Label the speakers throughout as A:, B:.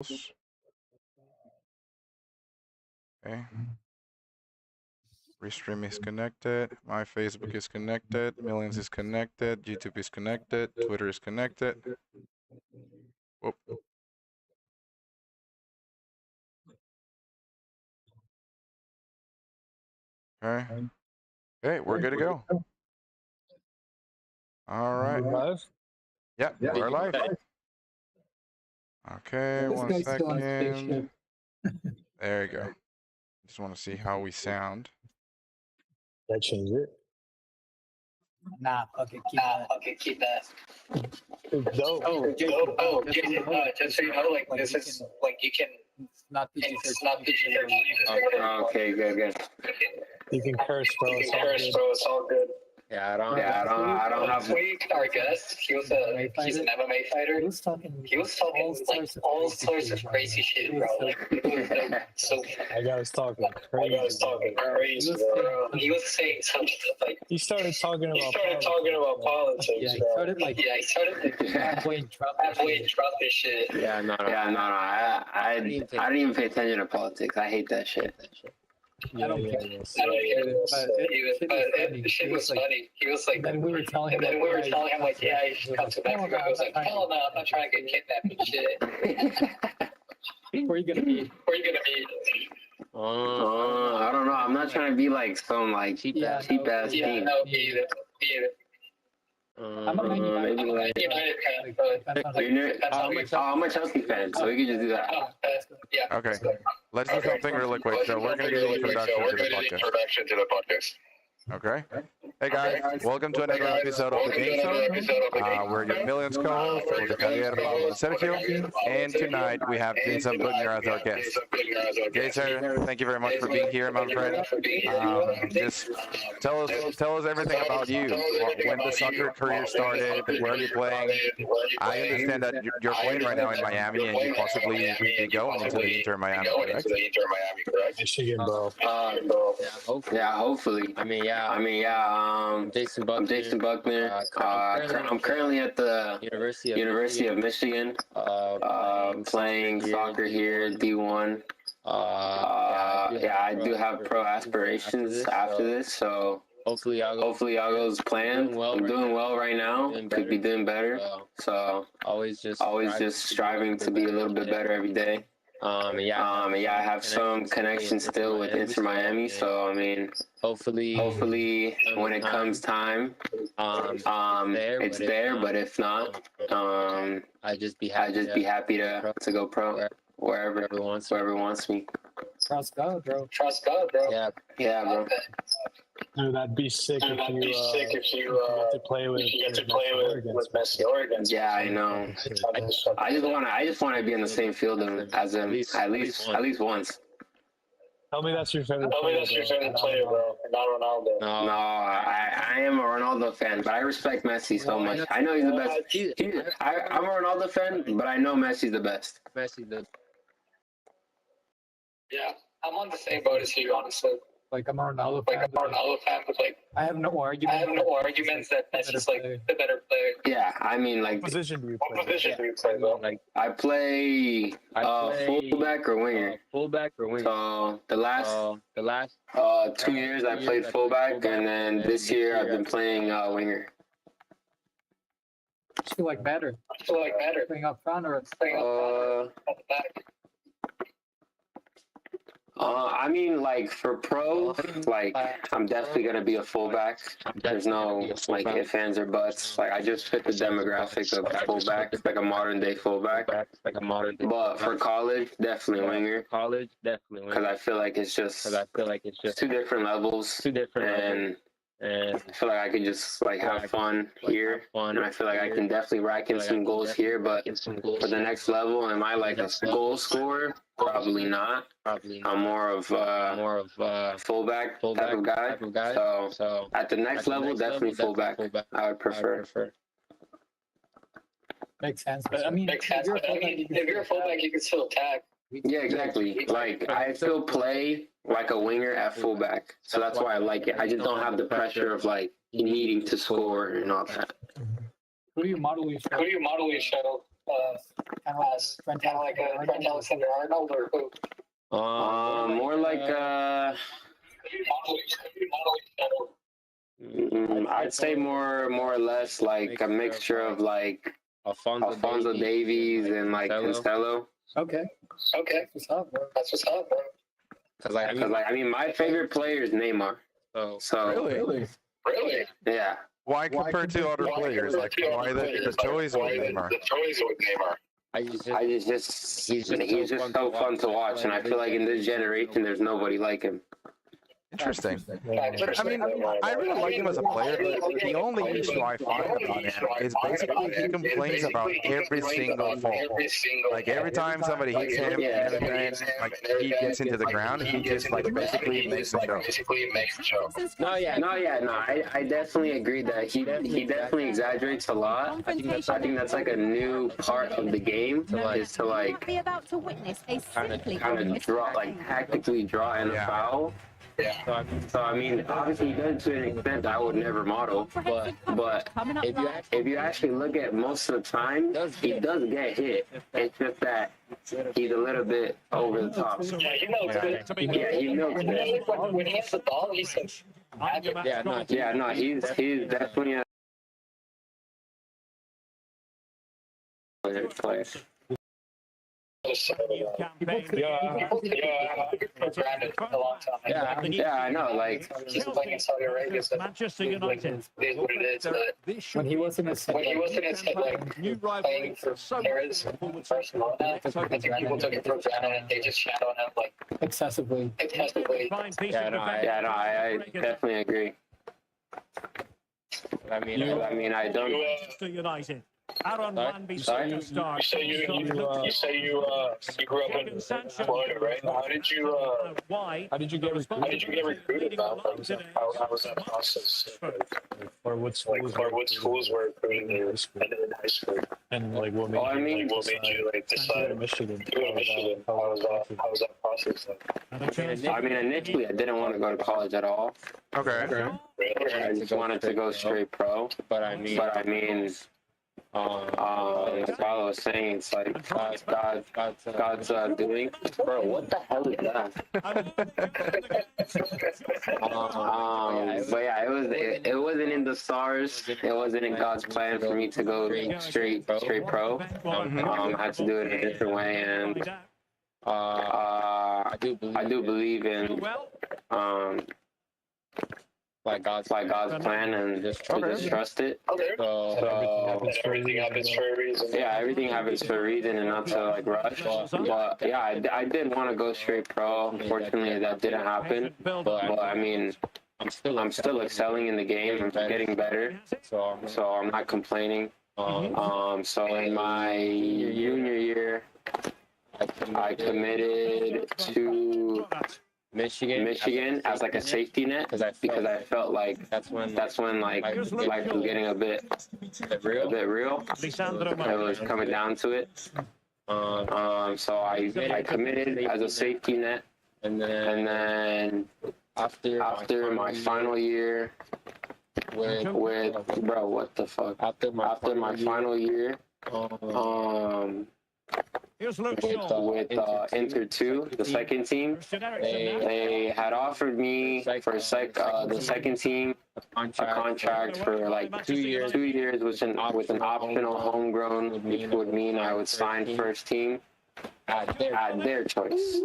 A: Okay. Restream is connected. My Facebook is connected. Millions is connected. YouTube is connected. Twitter is connected. Whoop. Okay. Okay, we're good to go. All right.
B: Live?
A: Yeah, we're live. Okay,
C: This
A: 1
C: guy's still on
A: second.
C: spaceship.
A: There you go. Just want to see how we sound.
B: That changed it.
C: Nah, okay, keep that.
B: It's dope.
C: Jason, just so you know, like this is like you can. It's not PG-13.
D: Okay, good.
B: You can curse, bro.
D: You
B: It's
D: can
B: all
D: curse,
B: good.
D: bro. It's all good.
E: Yeah, I don't
D: Last
E: have.
D: week, our guest, he's an MMA fighter.
C: He was talking
D: like all sorts of crazy shit, bro. Like, so
B: That guy was talking crazy.
D: bro. He was saying some stuff like
B: He started talking about
D: politics.
C: Yeah, he
D: bro.
C: started like halfway in Trump.
D: halfway in Trump and shit.
E: Yeah, no.
D: I didn't even pay attention to politics. I hate that shit.
C: I don't care.
D: I don't get it. The shit was funny. He was like,
C: And then we were telling him,
D: like, yeah, you should come to Mexico. I was like, hell no, I'm not trying to get kidnapped and shit.
C: where are you gonna be?
D: I don't know. I'm not trying to be like some like cheap ass team.
C: Me either. I'm a Man United.
D: Maybe like I'm a Chelsea fan, so we can just do that. Yeah.
A: Okay. Let's do something really quick. So we're going to do the introduction to the podcast. Okay. Hey guys, welcome to another episode of the Game Zone. We're your Millions co-host, Jose Javier, Pablo, and Sergio, and tonight we have Jason Bugner as our guest. Jason, thank you very much for being here, my friend. Just tell us everything about you. When the soccer career started, where are you playing? I understand that you're playing right now in Miami, and you possibly be going into the Inter Miami, correct?
B: Michigan, bro.
D: Yeah, hopefully.
E: I mean, yeah. Jason Buckner.
D: I'm Jason Buckner. I'm currently at the University of Michigan, playing soccer here, D1. I do have pro aspirations after this, so
E: hopefully I'll
D: go as planned. I'm doing well right now. Could be doing better. So always just striving to be a little bit better every day. I have some connections still with Inter Miami, so I mean, hopefully when it comes time, it's there. But if not, I'd just be happy to go pro wherever wants me.
C: Trust God, bro.
D: Yeah, bro.
B: Dude, that'd be sick if you get to play with Messi or against.
D: Yeah, I know. I just want to be in the same field as him at least once.
B: Tell me that's your favorite player, bro. Not Ronaldo.
D: No, I am a Ronaldo fan, but I respect Messi so much. I know he's the best. I'm a Ronaldo fan, but I know Messi's the best. Yeah, I'm on the same boat as you, honestly.
C: Like I'm a Ronaldo fan.
D: But like
C: I have no arguments
D: that Messi's like the better player. Yeah, I mean like.
B: What position do you play?
D: Though? Like I play fullback or winger. So the last 2 years I played fullback, and then this year I've been playing winger.
C: I feel like better. Playing up front or playing
D: at the back. I mean, like for pro, like I'm definitely gonna be a fullback. There's no like ifs, ands, or buts. Like I just fit the demographic of fullback, like a modern day fullback. But for college, definitely winger. Because I feel like it's just two different levels. And I feel like I can just like have fun here, and I feel like I can definitely rack in some goals here. But for the next level, am I like a goal scorer? Probably not. I'm more of fullback type of guy. So at the next level, definitely fullback. I would prefer.
C: Makes sense. But I mean,
D: if you're a fullback, you can still attack. Yeah, exactly. Like I still play like a winger at fullback, so that's why I like it. I just don't have the pressure of like needing to score and all that.
C: Who do you model your show? Trent Alexander-Arnold or who?
D: More like I'd say more or less like a mixture of like Alfonso Davies and like Cancelo.
C: Okay. That's what's up, bro. That's what's up, bro.
E: Cause like
D: I mean, my favorite player is Neymar. So
A: Really?
D: yeah.
A: Why compared to other players? Like, why the choice with Neymar?
E: he's
D: He's just so fun to watch, and I feel like in this generation, there's nobody like him.
A: Interesting. But I mean, I really like him as a player. The only issue I find about him is basically he complains about every single fall. Like every time somebody hits him and everything, like he gets into the ground, he just like basically makes a show.
D: No, I definitely agree that he definitely exaggerates a lot. I think that's like a new part of the game is to like
F: be about to witness a
D: kind of draw, like tactically draw in a foul.
C: Yeah.
D: So I mean, obviously he does it to an extent that I would never model, but if you actually look at most of the time, he does get hit. It's just that he's a little bit over the top.
C: Yeah, he knows it.
D: Yeah, he knows it.
C: When he has the ball, he's like,
D: He's definitely a player. Yeah, I know. Like
C: he's playing in Saudi Arabia. So
G: Manchester United.
C: It is what it is. But when he wasn't as like playing for Paris Barcelona, I think people took it for granted and they just shat on him like excessively.
D: Yeah, no, I definitely agree. I mean, I don't.
G: Manchester United. Aaron Wan-Bissaka
D: Sorry?
G: starts.
C: You say you grew up in Florida, right? How did you get recruited? How was that process?
B: Or what
C: schools were recruiting you in high school?
B: And like what made
C: you like decide
B: to Michigan?
C: to go to Michigan? How was that process like?
D: I mean, initially, I didn't want to go to college at all.
A: Okay.
D: I just wanted to go straight pro. But I mean, like Paulo was saying, it's like God's doing. Bro, what the hell is that? But yeah, it wasn't in the stars. It wasn't in God's plan for me to go straight pro. I had to do it a different way, and I do believe in like God's plan and just trust it. So
C: everything happens for a reason.
D: Yeah, everything happens for a reason and not to like rush. But yeah, I did want to go straight pro. Unfortunately, that didn't happen. But I mean, I'm still excelling in the game. I'm getting better. So I'm not complaining. So in my junior year, I committed to Michigan as like a safety net because I felt like that's when like life was getting a bit real. It was coming down to it. So I committed as a safety net, and then after my final year with bro, what the fuck? After my final year, with Inter 2, the second team, they had offered me for the second team a contract for like 2 years with an optional homegrown, which would mean I would sign first team at their choice.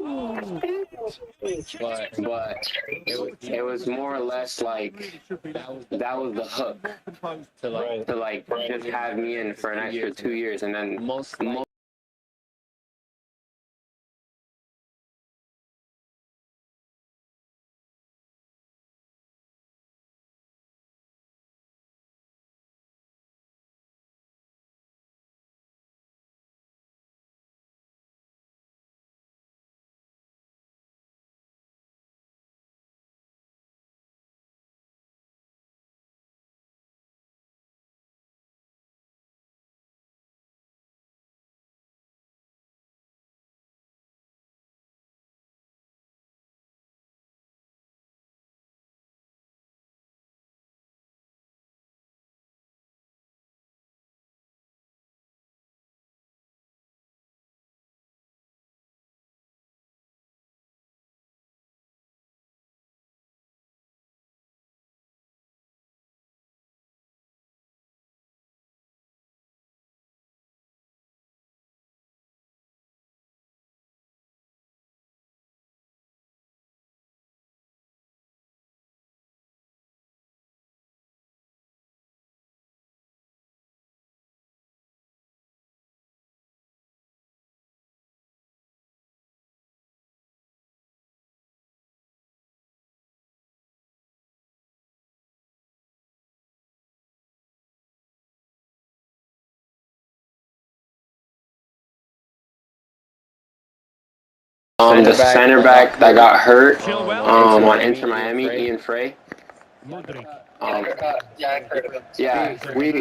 D: But it was more or less like that was the hook to like just have me in for an extra 2 years, and then most the center back that got hurt
G: Chilwell.
D: on Inter Miami, Ian Frey.
G: Modric.
C: Yeah, I've heard of it.
D: Yeah, we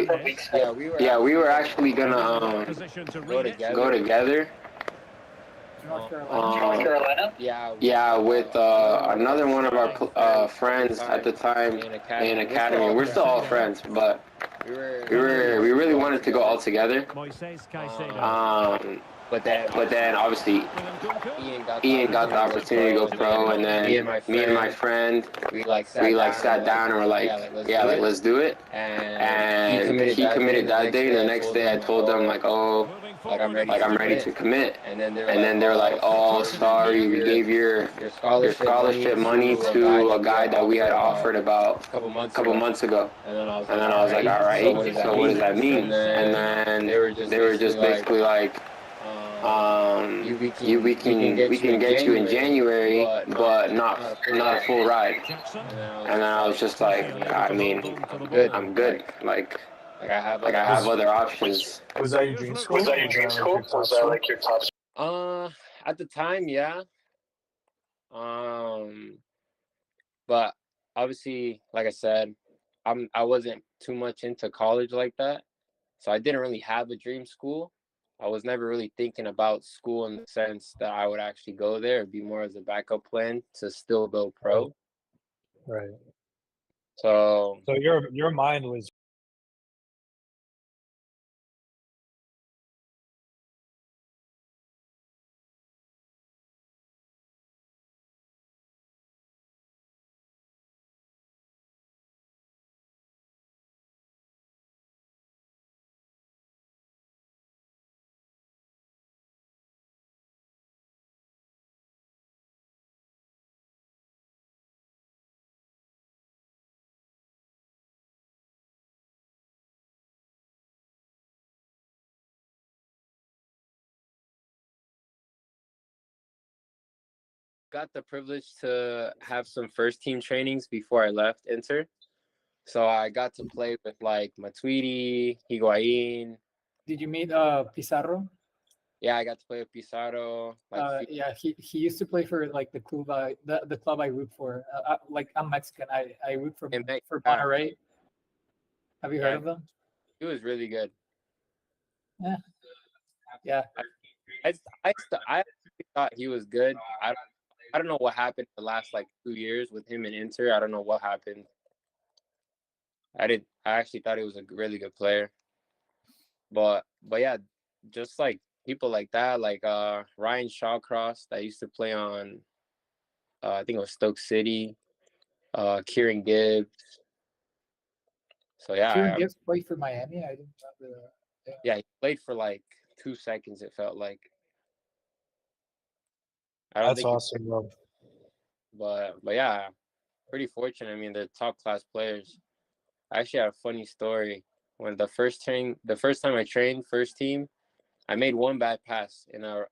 D: we were actually gonna
G: Position to
E: Go
G: read it.
E: together.
D: go together.
C: North Carolina.
D: Yeah, with another one of our friends at the time in academy. We're still all friends, but we really wanted to go all together.
G: Moises Caicedo.
E: But then
D: But then obviously Ian got the opportunity to go pro, and then me and my friend
E: we like
D: sat down and were like, yeah, like let's do it. And he committed that day. The next day I told them like, oh,
E: like I'm
D: ready to commit.
E: And then
D: they're like, oh, sorry, we gave your scholarship money to a guy that we had offered about
E: a
D: a couple months ago.
E: And then I
D: I was like, all right, so what does that mean?
E: And
D: And
E: then
D: then they were just basically like, we can get you in January, but not a full ride.
G: Jackson.
D: And then I was just like, I mean, I'm good. Like I have other options.
B: Was that your dream school? Was that like your top school?
E: At the time, yeah. But obviously, like I said, I wasn't too much into college like that, so I didn't really have a dream school. I was never really thinking about school in the sense that I would actually go there. It'd be more as a backup plan to still go pro.
B: Right.
E: So
B: So your mind was
E: got the privilege to have some first team trainings before I left Inter. So I got to play with like Matuidi, Higuain.
C: Did you meet Pizarro?
E: Yeah, I got to play with Pizarro.
C: Yeah, he used to play for like the club the club I root for. Like I'm Mexican. I root for Monterrey. Have you heard of them?
E: He was really good.
C: Yeah.
E: I thought he was good. I don't know what happened the last like 2 years with him in Inter. I don't know what happened. I actually thought he was a really good player. But yeah, just like people like that, like Ryan Shawcross that used to play on I think it was Stoke City, Kieran Gibbs. So yeah,
C: Kieran Gibbs played for Miami. I didn't remember that.
E: Yeah, he played for like 2 seconds. It felt like.
B: That's awesome, bro.
E: But yeah, pretty fortunate. I mean, they're top class players. I actually had a funny story. When the first time I trained first team, I made one bad pass in a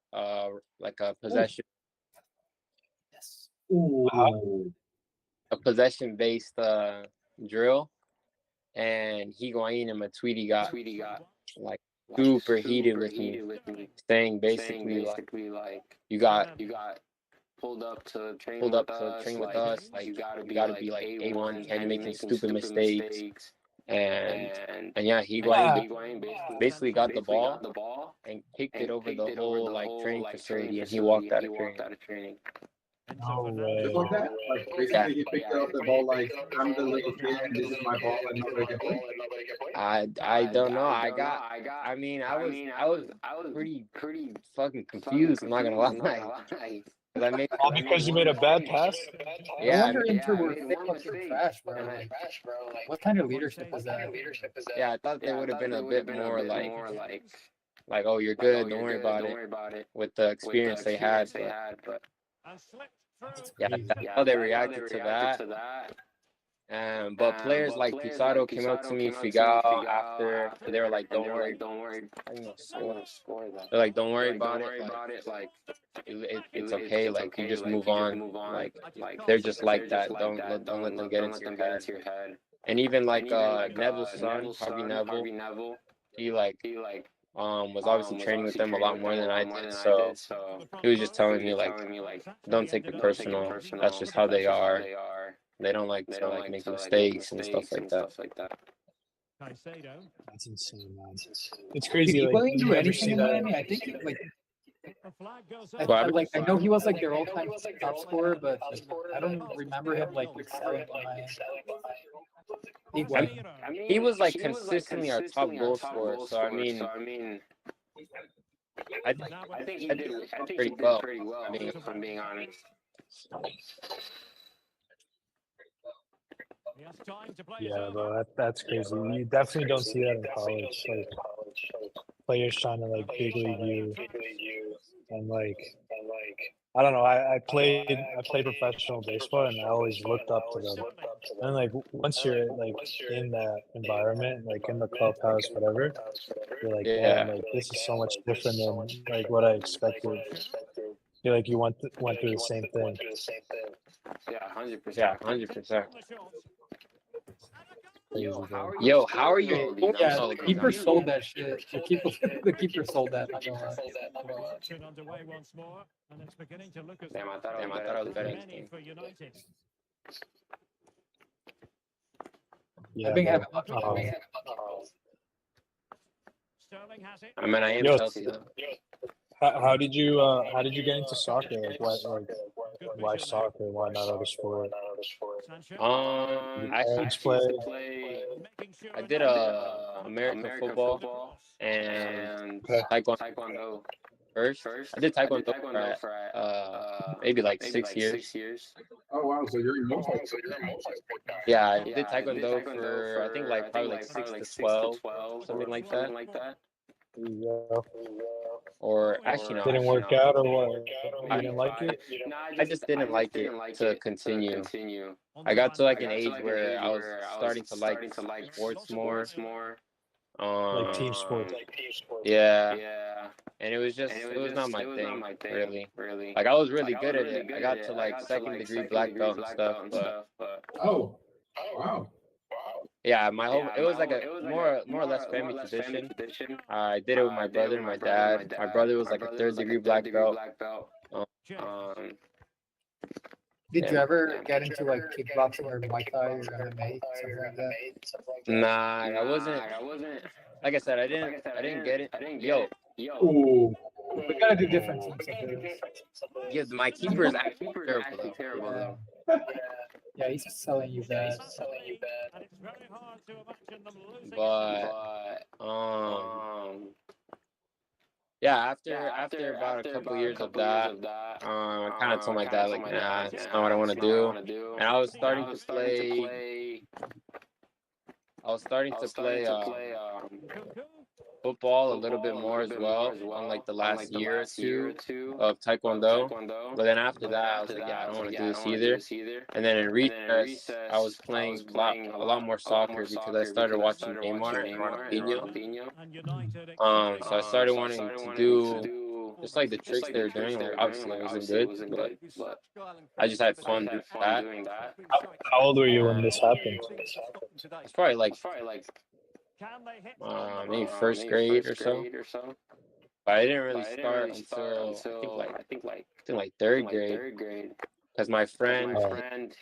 E: possession.
C: Yes.
E: A possession based drill, and Higuain and Matuidi got like super heated with me, saying basically like you got
D: pulled up to train
E: with us. Like you gotta be like A1, can't be making stupid mistakes. And yeah, Higuain basically got the ball and kicked it over the whole like training facility, and he walked out of training.
B: No way.
F: Just like that? Like basically he picked up the ball like I'm the little kid and this is my ball and nobody can play.
E: I don't know. I was pretty fucking confused. I'm not gonna lie.
B: All because you made a bad pass?
E: Yeah,
C: I wonder Inter were fucking trash, bro. Like, what kind of leadership is that?
E: Yeah, I thought they would have been a bit more like, oh, you're good, don't worry about it, with the experience they had. But yeah, that's how they reacted to that. But players like Pizarro came up to me, Figal, after they were like, don't worry. They're like, don't worry about it. Like, it's okay. Like, you just move on. Like they're just like that. Don't let them get into your head. And even like Neville's son, Harvey Neville, he was obviously training with them a lot more than I did. So he was just telling me like, don't take it personal. That's just how they are. They don't like to make mistakes and stuff like that.
G: Caicedo.
B: That's insane, man. It's crazy.
C: Did he
B: Like,
C: really
B: did
C: do
B: you ever
C: anything
B: see
C: in
B: that?
C: Miami? I think like
G: The flag goes
C: I,
G: up.
E: Well,
C: I know he was like their all-time top scorer, but I don't remember him like excelling behind. He was.
E: he was like consistently our top goal scorer. So I mean, I think he did pretty well. If I'm being honest.
G: He has time to play his
B: Yeah,
G: own.
B: bro, that's crazy. You definitely don't see that in college. Like players trying to like big league you, and like I don't know. I played professional baseball, and I always looked up to them. And like once you're like in that environment, like in the clubhouse, whatever, you're like,
E: Yeah.
B: damn, like this is so much different than like what I expected. You're like you went through the same thing.
D: Yeah, 100%.
E: Yeah, 100%.
D: Yo,
E: how are you?
C: Yeah,
E: Oh,
C: the keeper sold that shit. The keeper sold that. Not gonna lie.
G: Action underway once more, and it's beginning to look as
D: Damn, I thought
E: Damn, I
D: I
E: thought I
D: was
E: was
D: better.
G: many for United.
B: Yeah,
C: I think I
B: but,
G: Sterling has it.
E: I mean, I am
B: Yo,
E: Chelsea though.
B: how did you get into soccer? Like why soccer? Why not other sport?
G: Sancho.
E: I
B: Parents
E: actually used to
B: play?
E: play.
G: Making sure
E: I did American football and taekwondo first. I did taekwondo for maybe like 6 years.
F: Oh wow, so you're emotional.
E: Yeah, I did taekwondo for I think like probably like 6 to 12, something like that.
B: Yeah.
E: Or actually no,
B: Didn't work out or what? You didn't like it?
E: I just didn't like it to continue. I got to like an age where I was starting to like sports more.
B: Like team sports.
E: Yeah. And it was not my thing, really. Like I was really good at it. I got to like second degree black belt and stuff, but
F: Oh, wow.
E: yeah, it was like a more or less family tradition. I did it with my brother and my dad. My brother was like a third degree black belt.
C: Did you ever get into like kickboxing or Muay Thai or MMA, something like that?
E: Nah, I wasn't. Like I said, I didn't get it. Yo,
F: Ooh.
C: We gotta do different teams.
E: yeah, my keeper is actually terrible though.
C: Yeah, he's selling you that.
G: And it's very hard to imagine them losing.
E: But yeah, after about a couple years of that, I kind of told my dad like, nah, it's not what I want to do. And I was starting to play. Football a little bit more as well on like the last year or two of taekwondo. But then after that, I was like, yeah, I don't want to do this either. And then in recess, I was playing a lot more soccer because I started watching Neymar and Ronaldinho.
G: And United
E: So I started wanting to do just like the tricks they were doing. Like obviously I wasn't good, but I just had fun doing that.
B: How old were you when this happened?
E: It's probably like
G: Can they hit
E: maybe first grade or so. But I didn't really start until I think like third grade. Because my friend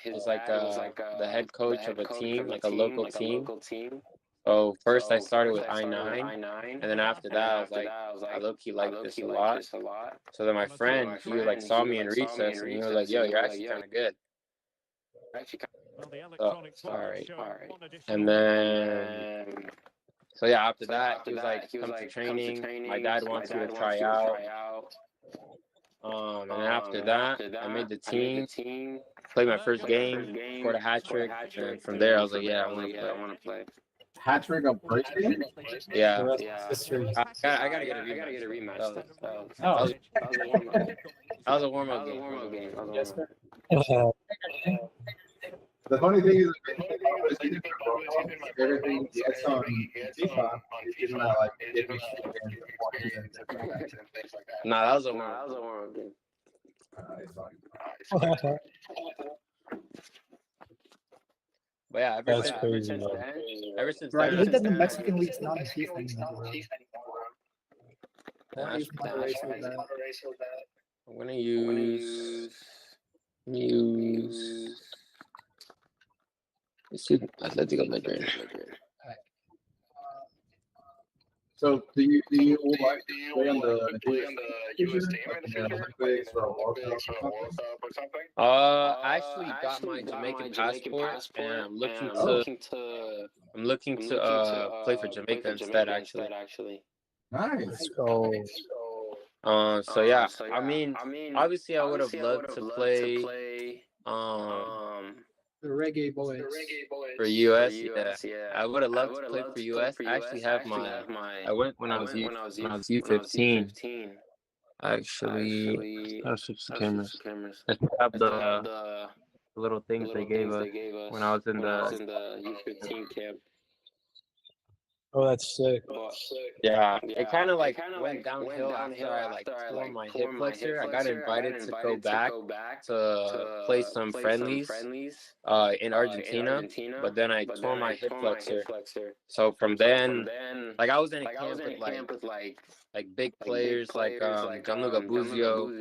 E: is like the head coach of a team, like a local team. So first I started with I-9, and then after that I was like, I low-key like this a lot. So then my friend, he like saw me in recess, and he was like, yo, you're actually kind of good. Oh, sorry. And then, so yeah, after that, he was like, come to training. My dad wants you to try out. And then after that, I made the team, played my first game, scored a hat trick, and from there I was like, yeah, I want to play.
F: Hat trick of first game?
E: Yeah.
C: History.
E: I gotta get a rematch.
C: Oh,
E: That was a warm-up game.
C: yes, sir.
F: The funny thing is, everything gets on FIFA is not like if we
E: Nah, that was a warm-up game. But yeah,
B: That's crazy, man.
E: ever since
C: Right,
E: then,
C: look at the Mexican league's not in FIFA anymore. want to use moderation with that.
E: I'm gonna use let's use Atletico Madrid.
F: So do you like to play on the US team in the Olympics or World Cup or something?
E: I actually got my Jamaican passport, and I'm looking to play for Jamaica instead. Actually.
F: Nice.
B: Let's go.
E: So yeah, I mean, obviously, I would have loved to play
C: The Reggae Boys.
E: for US. Yeah, I would have loved to play for US. I actually have my. I went when I was U15. Actually, I'll switch the cameras. I still have the little things they gave us when I was in the
D: U15 camp.
B: Oh, that's sick.
E: Yeah, it kind of like went downhill after I like tore my hip flexor. I got invited to go back to play some friendlies in Argentina, but then I tore my hip flexor. So from then, like I was in a camp with like big players like Gianluca Buzio,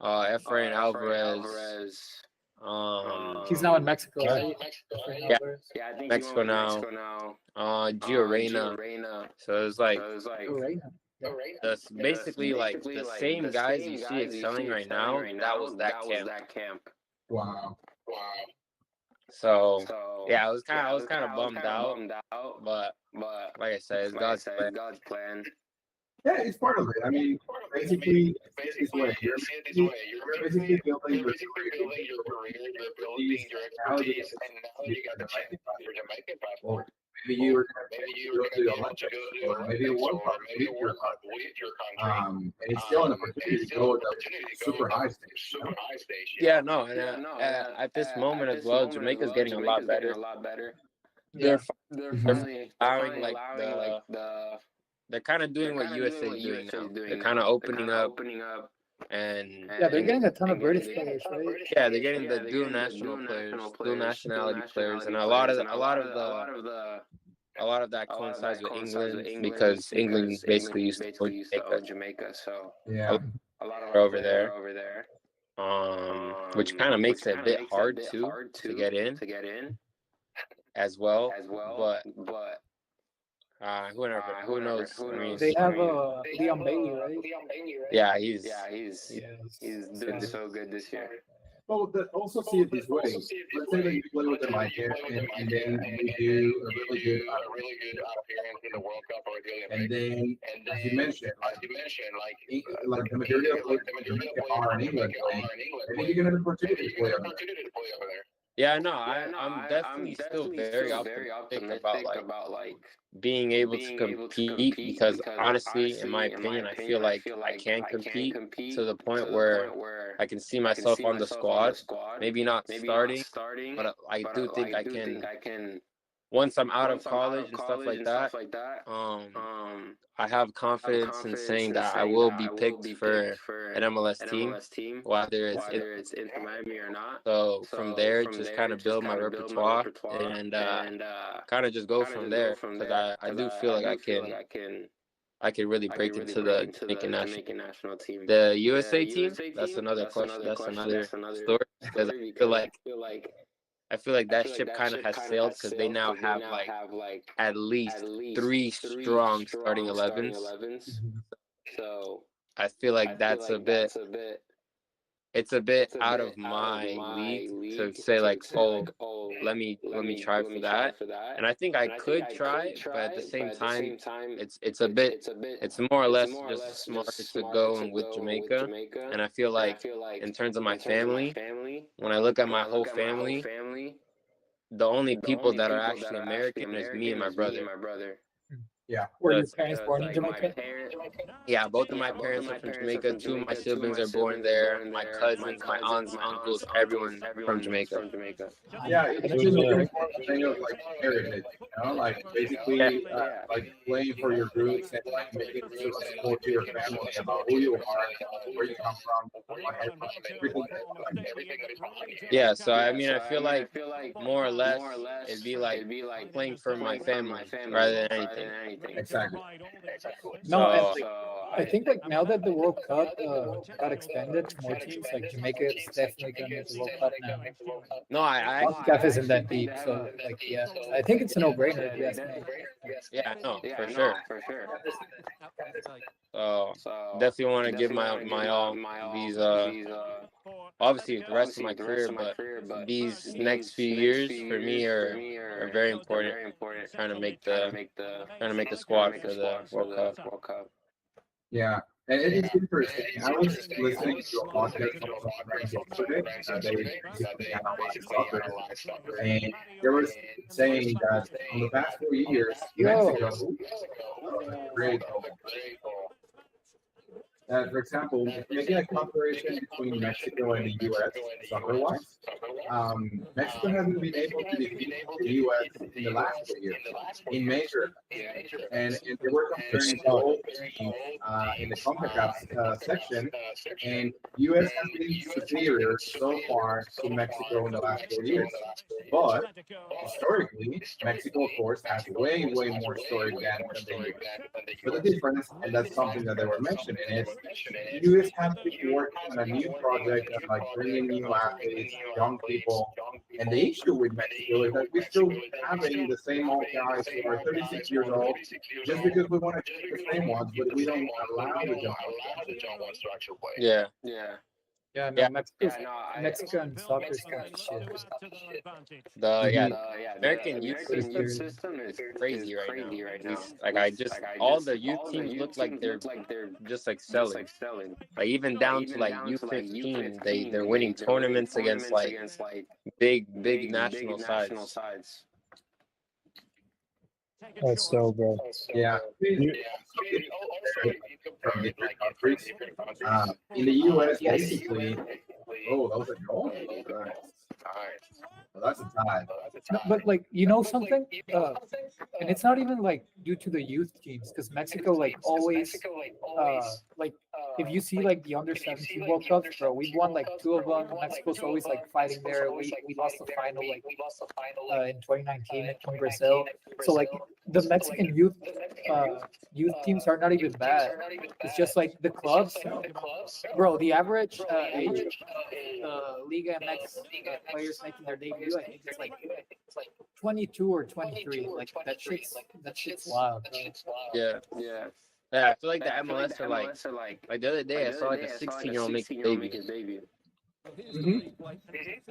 E: Efrain Alvarez.
C: He's now in Mexico, right?
E: Yeah, I think Mexico now. Gio Reyna. So it's like that's basically like the same guys you see excelling right now. That was that camp.
F: Wow.
E: So yeah, I was kind of bummed out, but like I said, it's God's plan.
F: Yeah, it's part of it. I mean, basically, it's this way. You're basically building your career, your expertise, and now you got the Jamaican passport. Maybe you were going to go to the Olympics, or maybe a World Cup with your country. And it's still an opportunity to go to the super high stage.
E: Yeah, no, and at this moment as well, Jamaica's getting a lot better. They're allowing like the. They're kind of doing what USA is doing now. They're kind of opening up, and
C: yeah, they're getting a ton of British players, right?
E: Yeah, they're getting the dual national players, dual nationality players, and a lot of that coincides with England because England basically used to own Jamaica, so
F: yeah,
E: a lot of over there. Which kind of makes it a bit hard to get in as well, but. Who knows? I mean,
C: they have Leon Bailey, right?
E: Yeah, he's
D: doing so good this year.
F: Well, also see it this way. Let's say that you play with the Jamaican, and then you do a really good appearance in the World Cup or the Olympics. And then, as you mentioned, like the majority of players are in England, and then you get an opportunity to play over there.
E: Yeah, no, I'm definitely still very optimistic about like being able to compete because honestly, in my opinion, I feel like I can compete to the point where I can see myself on the squad. Maybe not starting, but I do think I can. Once I'm out of college and stuff like that, I have confidence in saying that I will be picked for an MLS team, whether it's Inter Miami or not. So from there, just kind of build my repertoire and kind of just go from there because I do feel like I can really break into the Jamaican national team. The USA team, that's another question. That's another story because I feel like that ship kind of has sailed because they now have like at least 3 strong starting 11s. So I feel like that's a bit. It's a bit out of my league to say like, oh, let me try for that. And I think I could try, but at the same time, it's more or less just smart to go and with Jamaica. And I feel like in terms of my family, when I look at my whole family, the only people that are actually American is me and my brother.
F: Yeah.
C: Were your parents born in Jamaica?
E: Yeah, both of my parents are from Jamaica. 2 of my siblings are born there. My cousins, my aunts, uncles, everyone from Jamaica.
F: Yeah, it's just a thing of like heritage, you know, like basically like playing for your roots and like making sure to support to your family about who you are, where you come from, everything that is behind you.
E: Yeah, so I mean, I feel like more or less it'd be like playing for my family rather than anything.
F: Exactly.
C: No,
E: So-
C: I think like now that the World Cup got expanded to more teams, like Jamaica is definitely gonna make the World Cup now.
E: No, I
C: CONCACAF isn't that deep, so like yeah, I think it's a no-brainer if you ask me.
E: yeah, no,
D: Yeah,
E: for
D: no,
E: sure.
D: for sure.
E: So
D: So
E: definitely want to give my all. These obviously the rest of my career, but these next few years for me are very important. Trying to make the squad for the World Cup.
F: Yeah, and it is interesting. I was listening to a podcast from some friends yesterday. They basically analyze soccer, and they were saying that in the past 4 years, Mexico, great. For example, making a comparison between Mexico and the U.S. soccer-wise, Mexico hasn't been able to defeat the U.S. in the last 4 years in major events. And they were comparing all teams in the CONCACAF section, and U.S. has been superior so far to Mexico in the last 4 years. But historically, Mexico, of course, has way more story than the U.S. But the difference, and that's something that they were mentioning, is U.S. has been working on a new project of like bringing new athletes, young people. And the issue with Mexico is that we're still having the same old guys who are 36 years old just because we want to keep the same ones, but we don't allow the young ones to actually play.
E: Yeah.
C: Yeah, no,
E: Yeah.
C: Mexican soccer is kind of shit.
E: The American youth
C: American
E: system is crazy right now. All the youth teams look like they're just like selling. Like even down to like U15, they're winning tournaments against like big national sides.
B: That's so, bro.
F: Yeah. From different countries. In the U.S., basically, oh, that was a goal. Well, that's a tie.
C: No, but like you know something, and it's not even like due to the youth teams, because Mexico like always, like if you see like the under-17 World Cups, bro, we've won like 2 of them. Mexico's always like fighting there. We lost the final like in 2019 in Brazil. So like the Mexican youth teams are not even bad. It's just like the clubs, bro. The average age Liga MX players making their debut, I think it's like 22 or 23. Like that shit's wild. Bro.
E: Yeah. Yeah, I feel like the MLS are like the other day I saw like a 16-year-old make his debut.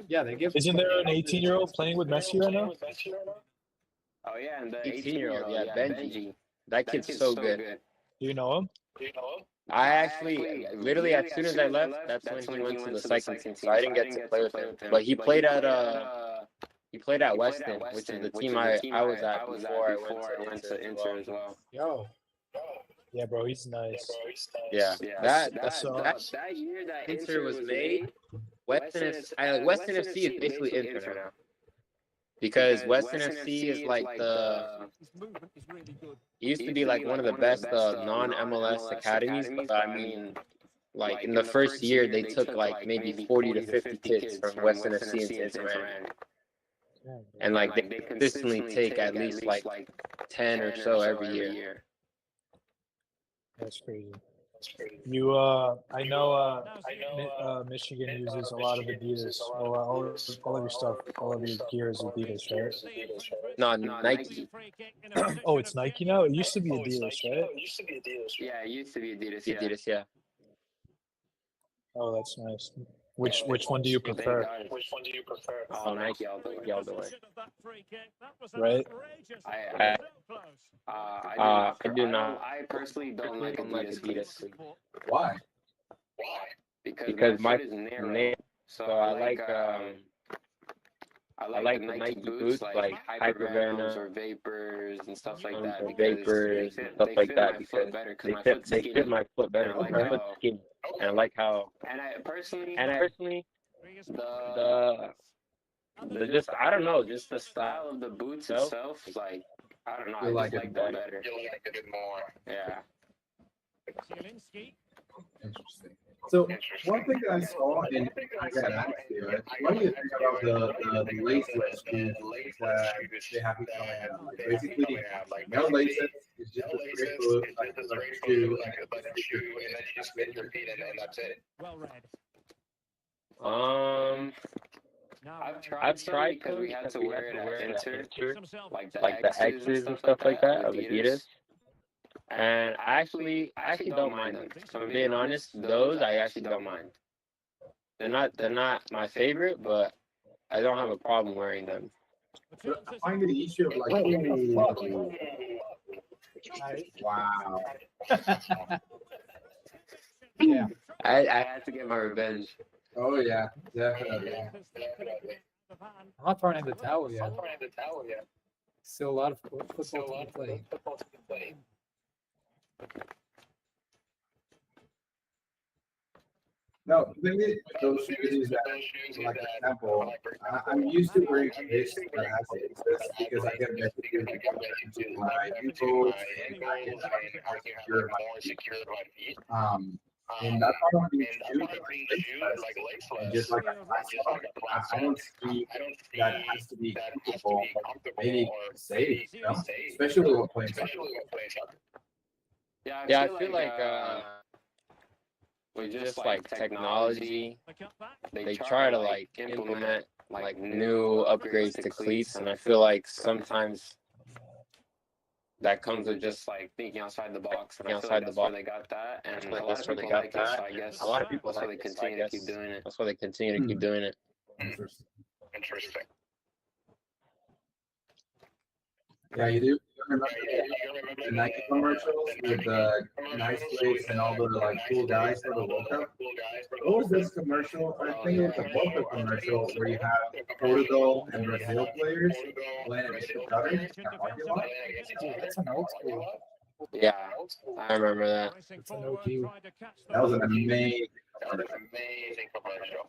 C: Yeah, they give.
B: Isn't there an 18-year-old playing with Messi right now?
D: Oh yeah, and the
E: 18-year-old, yeah, Benji. That kid's so good.
B: Do you know him?
E: I actually, literally, as soon as I left, that's when he went to the second team, so I didn't get to play with him. But he played at Weston, which is the team I was at before I went to Inter as well.
C: Yo.
B: Yeah, bro, he's nice.
E: Yeah, that
D: year that
E: Inter was made, Weston FC is basically Inter now. Because Western FC is like it used to be like one of the best non-MLS academies, but I mean, like in the first year, they took like maybe 40 to 50 kids from Western FC into Inter Miami. And like they consistently take at least like 10 or so every year.
B: That's crazy. You, I know, Michigan uses a lot of Adidas. All of your stuff, all of your gear is Adidas, right?
E: No, Nike.
B: Oh, it's Nike now? It used to be Adidas, right?
D: Yeah, it used to be Adidas.
E: Adidas, yeah.
B: Oh, that's nice. Which one do you prefer?
E: Oh, Nike all the way.
B: Right?
E: I do not.
D: I personally don't like Adidas.
F: Why?
E: Because my foot is narrow. So I like the Nike boots, like Hypervenom
D: or Vapors and stuff like that.
E: Vapors and stuff like that because they fit my foot better. My foot's skinny, and I like how. And I personally, the just I don't know, just the style
D: of the boots itself, like I don't know, I
F: like
D: like
F: it
D: that better. You like it more. Yeah.
F: Interesting. So one thing that I saw, and I got asked you, what do you think about the laceless shoes that they have been coming out? Like basically, no laces, it's just a straight foot, like a shoe, and then you just spin your feet, and that's it.
G: Well read. Now,
D: I've tried because we had to wear it at Inter,
G: himself
D: like
E: like the X's and stuff like that of Adidas. And I actually don't mind them. If I'm being honest, those I actually don't mind. They're not my favorite, but I don't have a problem wearing them.
F: But I find the issue of like, wow.
C: Yeah.
D: I had to get my revenge.
F: Oh yeah, definitely.
C: I'm not throwing in the towel yet. Still a lot of football to play.
F: No, the thing is, those shoes that, like example, I'm used to wearing this that has laces because I get messages into my info and I get more secure in my feet. And that's why I'm being shoes like laceless. And just like I don't see that it has to be comfortable, maybe safe, you know? Especially when playing soccer.
E: Yeah, I feel like with just like technology, they try to like implement like new upgrades to cleats, and I feel like sometimes that comes with just like
D: thinking outside the box. And
E: outside the box.
D: Where they got that, and that's where they got that. So I guess
E: A lot of people
D: that's why
E: like
D: they
E: this, so I
D: continue to
E: guess
D: keep doing it.
E: that's why they continue to keep doing it.
F: Interesting.
D: Interesting.
F: Yeah, you do. You remember the Nike commercials with the nice lace and all the like cool guys for the World Cup? What was this commercial? I think it was the World Cup commercial where you have Portugal and Brazil players playing against each other in a parking lot.
C: That's an old school.
E: Yeah, I remember that.
C: It's an OG.
F: That was an amazing commercial.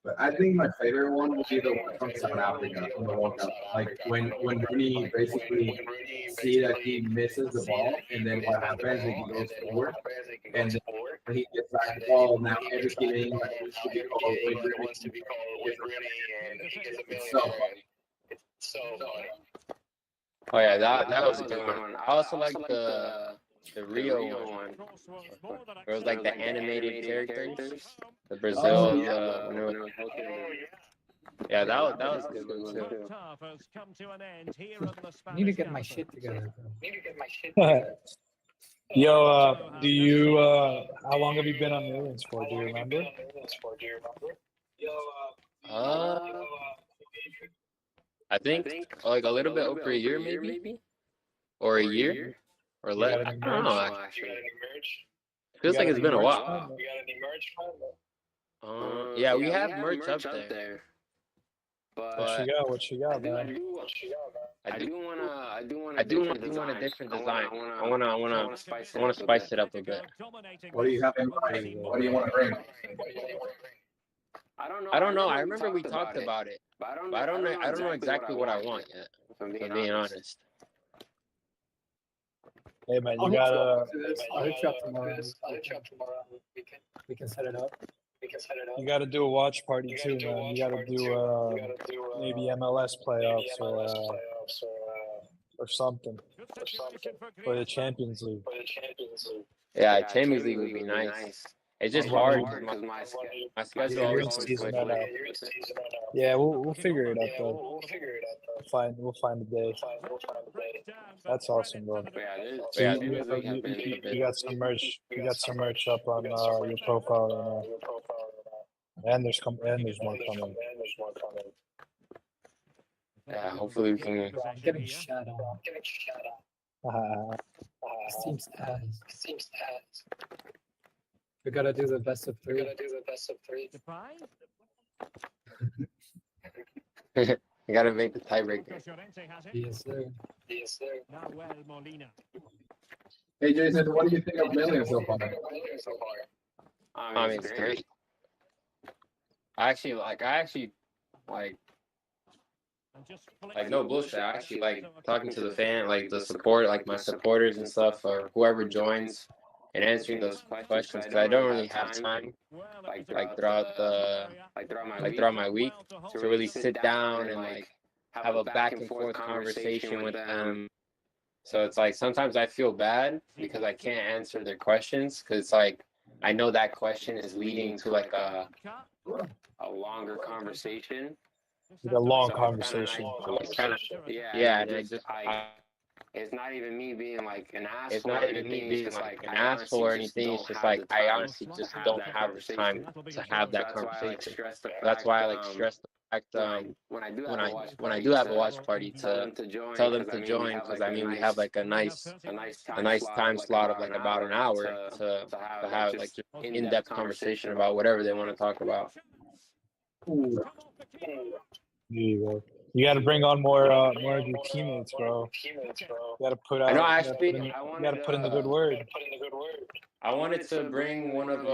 F: But I think my favorite one would be the one from South Africa in the World Cup. Like when Rooney basically see that he misses the ball, and then what happens is he goes forward, and then when he gets back the ball, now everything like wants to be called Wayne Rooney, and it's so funny. It's so funny.
E: Oh yeah, that was a good one. I also like the Rio one. It was like the animated characters. The Brazil, yeah, that was a good one too.
C: I need to get my shit together.
B: Yo, do you? How long have you been on Millions for? Do you remember?
E: I think like a little bit over a year, maybe, or a year, or less. I don't know. Actually, feels like it's been a while. Yeah, we have merch up there. But
B: What you got, man?
D: I do want a different design.
E: I wanna spice it up a bit.
F: What do you have in mind? What do you want to bring?
D: I don't know. I remember we talked about it, but I don't know exactly what I want yet. If I'm being honest.
B: Hey man, you gotta.
C: I'll hit you up tomorrow. We can set it up.
B: You gotta do a watch party too, man. You gotta do maybe MLS playoffs or something for the Champions League.
E: Yeah, Champions League would be nice. It's just hard because my schedule always
B: season that out. Yeah, we'll figure it out though. We'll find a day. That's awesome, bro. So
E: Yeah,
B: you got some merch. You got some merch up on your profile right now. And there's more coming.
E: Yeah, hopefully we can.
C: I'm getting shot on. Seems ass. We gotta do the best of three.
E: You gotta make the tiebreaker.
C: Yes, sir.
F: Hey Jason, what do you think of Millions so far?
E: I mean, it's great. I actually like no bullshit. I actually like talking to the fan, like the support, like my supporters and stuff, or whoever joins. and answering those questions because I don't really have time like throughout my week to really sit down and like have a back and forth conversation with them. So it's like sometimes I feel bad because I can't answer their questions because it's like I know that question is leading to like a longer conversation.
B: Like a long
E: So
B: conversation.
E: Yeah, and it's not even me being like an asshole or anything. It's just like I honestly just don't have the time to have that conversation. That's why I like stress the fact when I do have a watch party to tell them to join because I mean we have like a nice time slot of like about an hour to have like just in-depth conversation about whatever they want to talk about.
B: There you go. You got to bring on more of your teammates, bro. You got to put out.
E: I know.
B: You got to put in the good word.
E: I wanted to bring one of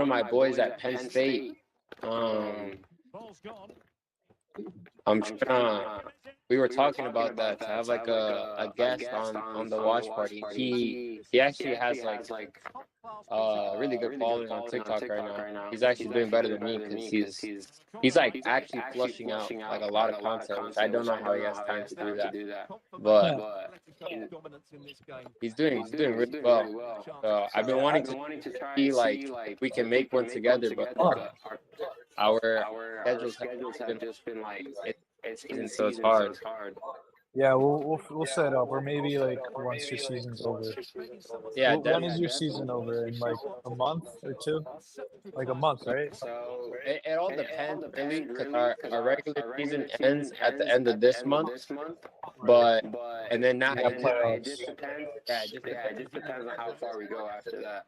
E: my boys at Penn State. I'm trying. We were talking about that to have like a guest on the watch party. He actually has like really good following on TikTok right now. He's actually doing better than me because he's like actually flushing out like a lot of content, which I don't know how he has time to do that. But he's doing really well. So I've been wanting to see like we can make one together, but our schedules have just been like so it's hard.
B: Yeah, we'll set up, or maybe like once your season's over.
E: Yeah,
B: when is your season over? In like a month or two? Like a month, right?
E: So it all depends really, because our regular season ends at the end of this month, but and then now it just depends. Yeah, it just depends on how far we go after that.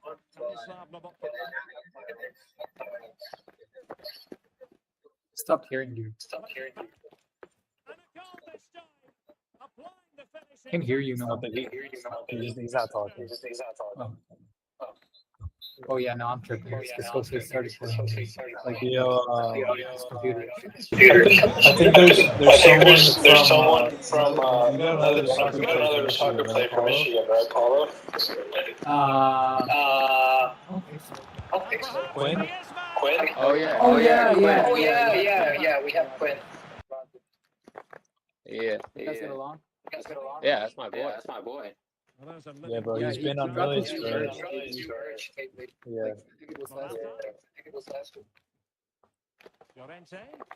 C: Stop hearing you. I can hear you now.
B: He's not talking.
C: Oh yeah, no, I'm tripping. It's supposed to start like his computer.
B: I think there's someone from we got another soccer player from Michigan, right, Paulo?
C: Okay.
B: Quinn?
E: Oh yeah.
C: We have Quinn.
E: Yeah.
C: You guys get along?
E: Yeah, that's my boy.
B: Yeah, bro, he's been on millions for yeah.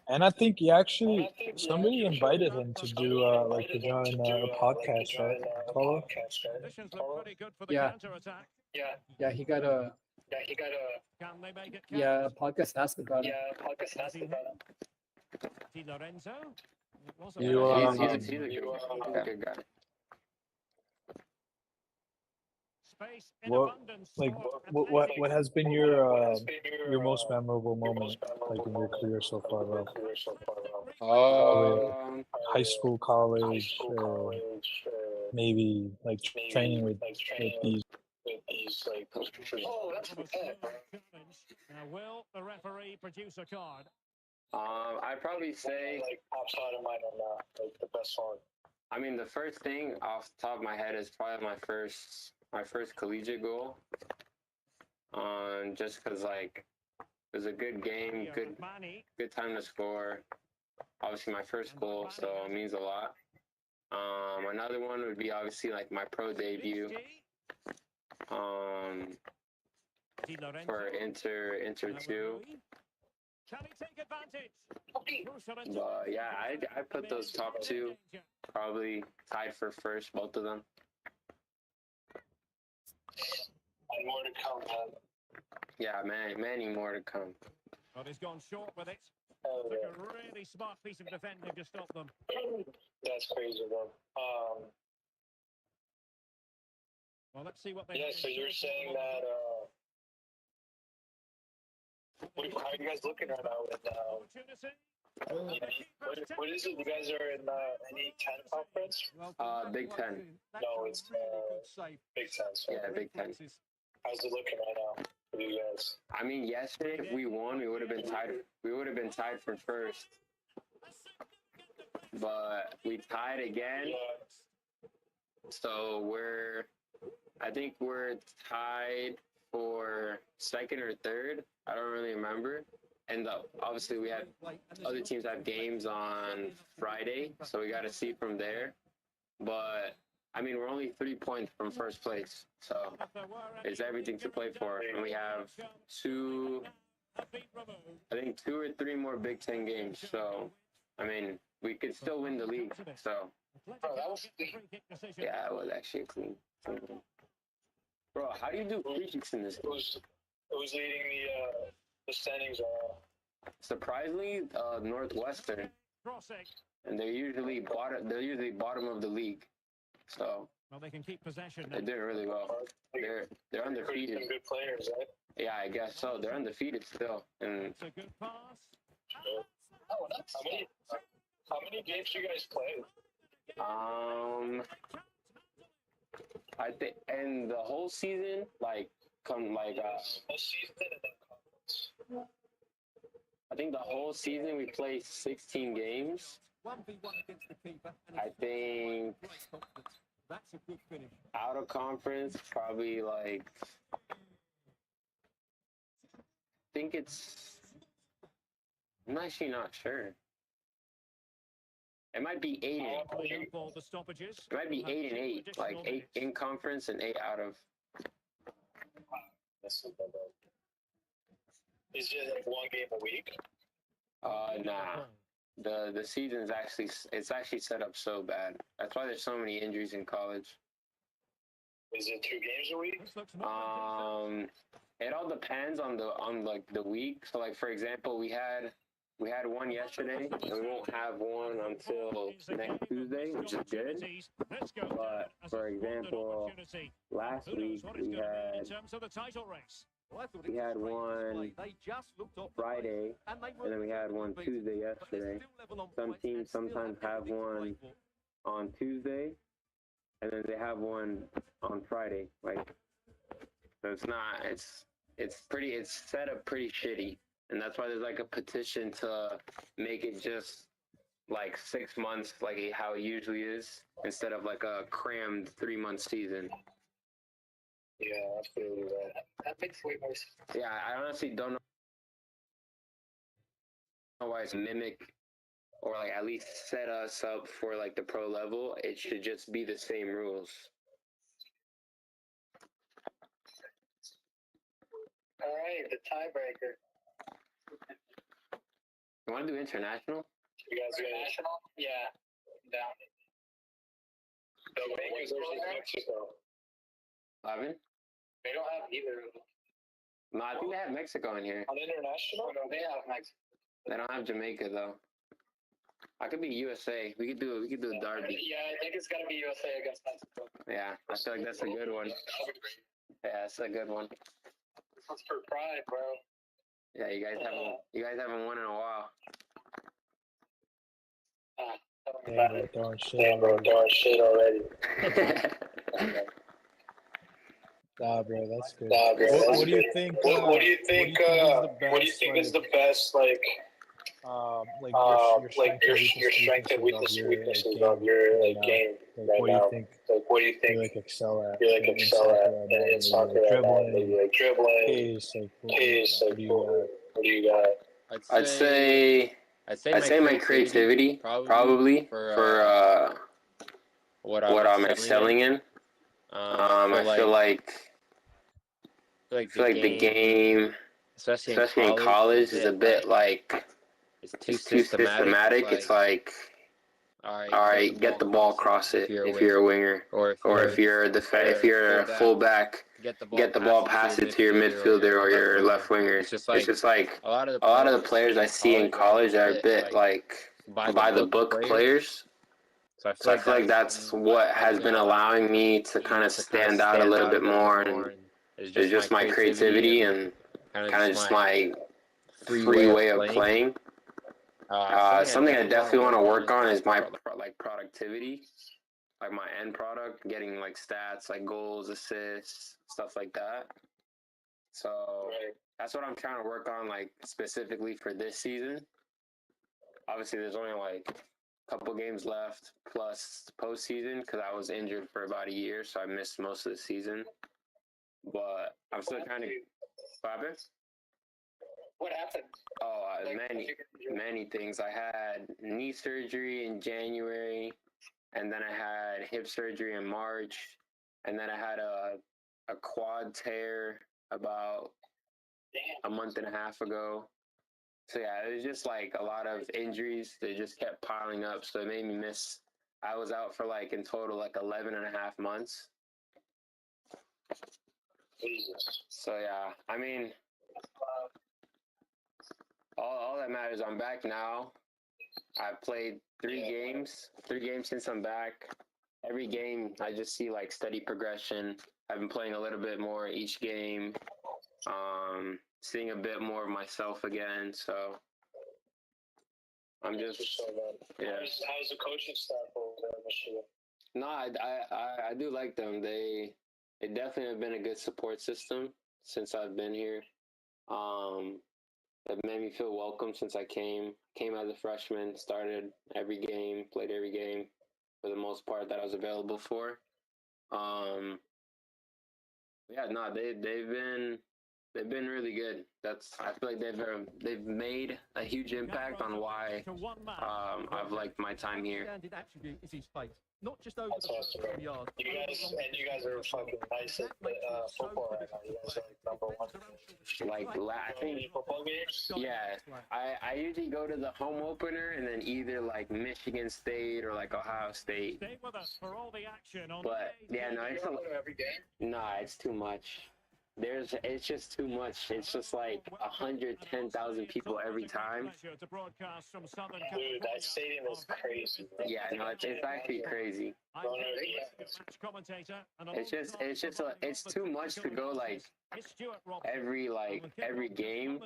B: And I think he actually somebody invited him to do like to join a podcast, right? Paulo?
C: Yeah, he got a podcast asked about it.
E: He's a good guy.
B: What has been your most memorable moment like in your career so far, bro? High school, college, or maybe like training with these.
G: Now, will the referee produce a card?
D: I'd probably say
B: like pops out of mind on that, like the best one.
D: I mean, the first thing off the top of my head is probably my first collegiate goal. Just because like it was a good game, good time to score. Obviously, my first goal, so it means a lot. Another one would be obviously like my pro debut. For Inter 2. But yeah, I put those top two, probably tied for first, both of them.
B: And more to come, man.
D: Yeah, many more to come.
G: But he's gone short with it. Took a really smart piece of defending to stop them.
B: That's crazy, bro.
G: Well, let's see what they.
B: Yeah, so you're saying that. How are you guys looking right now? What is it? You guys are in any 10 conference?
D: Big Ten.
B: No, it's Big Ten. So
D: yeah, Big Ten.
B: How's it looking right now for you guys?
D: I mean, yesterday if we won, we would have been tied. We would have been tied for first. But we tied again. So I think we're tied for second or third. I don't really remember. And obviously, we have other teams have games on Friday, so we got to see from there. But I mean, we're only 3 points from first place, so it's everything to play for. And we have I think 2 or 3 more Big Ten games. So, I mean, we could still win the league. So, yeah, it was actually a clean. Bro, how do you do free kicks in this game?
B: Who's leading the standings?
D: Surprisingly, Northwestern, and they're usually bottom of the league. So
G: Well, they can keep possession.
D: they're doing really well. They're undefeated.
B: Some good players, right?
D: Yeah, I guess so. They're undefeated still, and
G: It's a good pass.
B: How many games do you guys play?
D: I think and the whole season,
B: Whole season and then conference.
D: I think the whole season we play 16 games.
G: 1v1 against the keeper.
D: I think
G: That's a good finish.
D: out of conference probably like I think I'm actually not sure. It might be 8
G: For the stoppages.
D: It might be 8 and 8, like 8 in conference and 8 out of.
B: That's not that bad. Is it like one game a week?
D: Nah. The season's actually set up so bad. That's why there's so many injuries in college.
B: Is it 2 games a week?
G: This looks more
D: It all depends on the week. So like for example, we had one yesterday, and we won't have one until next Tuesday, which is good. But for example, last week we had one Friday, and then we had one Tuesday yesterday. Some teams sometimes have one on Tuesday, and then they have one on Friday. Like, so it's set up pretty shitty, and that's why there's like a petition to make it just like 6 months, like how it usually is, instead of like a crammed 3-month season.
B: Yeah, absolutely right. That makes way more sense.
D: Yeah, I honestly don't know why it's mimic or like at least set us up for like the pro level. It should just be the same rules.
B: All right, the tiebreaker.
D: You want to do international?
B: You guys are international? Yeah, down. The Lakers versus Mexico.
D: Ivan?
B: They don't have either of them.
D: No, I think they have Mexico in here.
B: On international? No, they have Mexico.
D: They don't have Jamaica though. I could be USA. We could do a derby.
B: Yeah, I think it's gonna be USA against Mexico.
D: Yeah, I feel like that's a good one. Yeah, that's a good one.
B: That's for pride, bro.
D: Yeah, you guys haven't won in a while.
B: Damn, bro, throwing shit already. Nah, bro, that's good. What do you think? What do you think is the best like your strength and weaknesses of your game right now? Like, what do you think? You like excel at in soccer right now? Maybe like dribbling, pace. Like, what do you got?
D: I'd say my creativity probably for what I'm excelling in. I feel like the game, especially in college, is a bit like it's too systematic. It's like, all right, get the ball across it if you're a winger, or if you're a fullback, get the ball, pass it to your midfielder or your left winger. It's just like a lot of the players I see in college are a bit like by the book players. So I feel like that's what has been allowing me to kind of stand out a little bit more, and it's just my creativity and kind of just my free way of playing. Something I definitely want to work on is my productivity, like my end product, getting like stats like goals, assists, stuff like that. So that's what I'm trying to work on, like specifically for this season. Obviously, there's only like couple games left plus postseason because I was injured for about a year, so I missed most of the season. But I'm still kind of.
H: What happened?
D: Oh, many things. I had knee surgery in January, and then I had hip surgery in March, and then I had a quad tear about a month and a half ago. So yeah, it was just like a lot of injuries that just kept piling up. So it made me miss. I was out for like in total like 11 and a half months.
H: Jesus.
D: So yeah, I mean, all that matters, I'm back now. I played 3 games since I'm back. Every game, I just see like steady progression. I've been playing a little bit more each game, seeing a bit more of myself again. So I'm just, yeah.
H: How's the coaching staff over there in Michigan?
D: No, I do like them. They definitely have been a good support system since I've been here. That made me feel welcome since I came as a freshman, started every game, played every game for the most part that I was available for. Yeah, no, they've been really good. I feel like they've made a huge impact on why I've liked my time here.
I: Attribute is his pace. Not just over
H: That's
I: the
H: awesome,
I: first
H: man.
I: yards.
H: You guys are fucking nice at football right now. You guys are like number one.
D: I think
H: Football games?
D: yeah, I usually go to the home opener and then either like Michigan State or like Ohio State.
G: Stay with us for all the action on
D: But yeah, no,
H: You go to every game?
D: nah, it's too much. It's just too much. It's just like 110,000 people every time.
G: Dude,
H: That stadium is crazy, bro.
D: Yeah, no, it's actually crazy. It's too much to go like every game,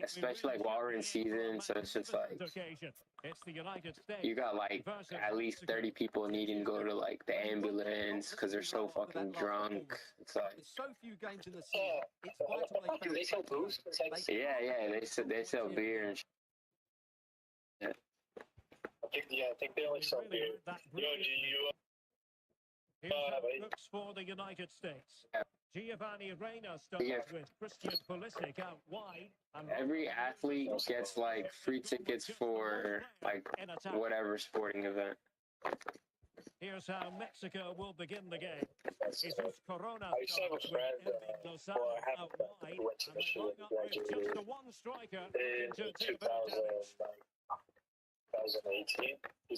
D: especially like while we're in season. So it's just like you got like at least 30 people needing to go to like the ambulance because they're so fucking drunk. It's like
I: There's so few games in the season. It's vital
H: Do they sell booze?
D: yeah, they sell beer and shit.
H: I think they only sell beer. Yo, do you?
G: Here's how it looks for the United States. Giovanni Reyna starts with Christian Pulisic out wide.
D: Every athlete gets like free tickets for like whatever sporting event.
G: Here's how Mexico will begin the game. Jesus Corona
H: I used to have a
G: starts
H: friend,
G: with Edwin Lozano
H: well, I have
G: out
H: a friend
G: wide.
H: who went to
G: And they
H: Michigan,
G: line up with just
H: graduated
G: the one striker
H: in
G: to do a bit of damage.
H: 2018. He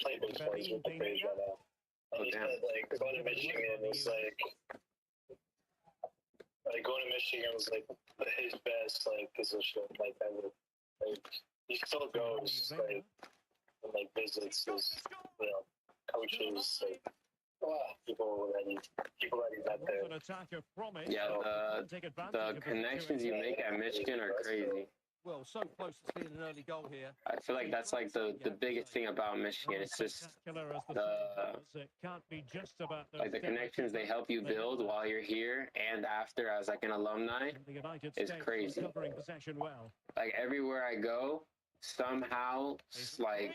H: played baseball. He's with the Braves right now. And he
D: damn.
H: said, like, going to Michigan was like going to Michigan was like his best like position like ever. Like he still goes like and like visits his coaches like people that he's not there.
G: An attacker from it.
D: Yeah,
G: Take advantage
D: the
G: of the
D: connections you make at Michigan are crazy.
I: Well, so close to seeing an early goal here.
D: I feel like that's like the biggest thing about Michigan. It's just
G: Spectacular as
D: the
G: it can't be just about
D: like the connections they help you build while you're here and after as like an alumni.
G: The United
D: is
G: States
D: crazy.
G: covering possession well.
D: Like everywhere I go, somehow like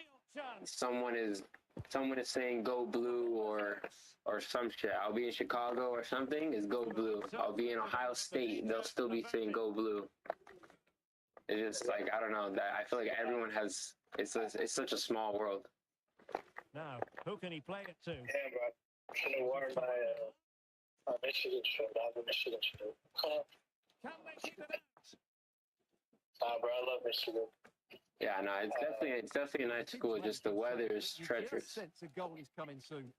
D: someone is saying go blue or some shit. I'll be in Chicago or something, it's go blue. I'll be in Ohio State, they'll still be saying go blue. It's just like I don't know, that I feel like everyone has it's such a small world.
G: Now, who can he play it to?
H: Yeah, bro. I'm gonna wear my Michigan shirt. I have a Michigan shirt.
G: Can they keep it out?
H: Nah, bro, I love Michigan.
D: Yeah, no, it's definitely a nice school, just the weather is
I: You get a
D: treacherous.
I: sense a goal is coming soon.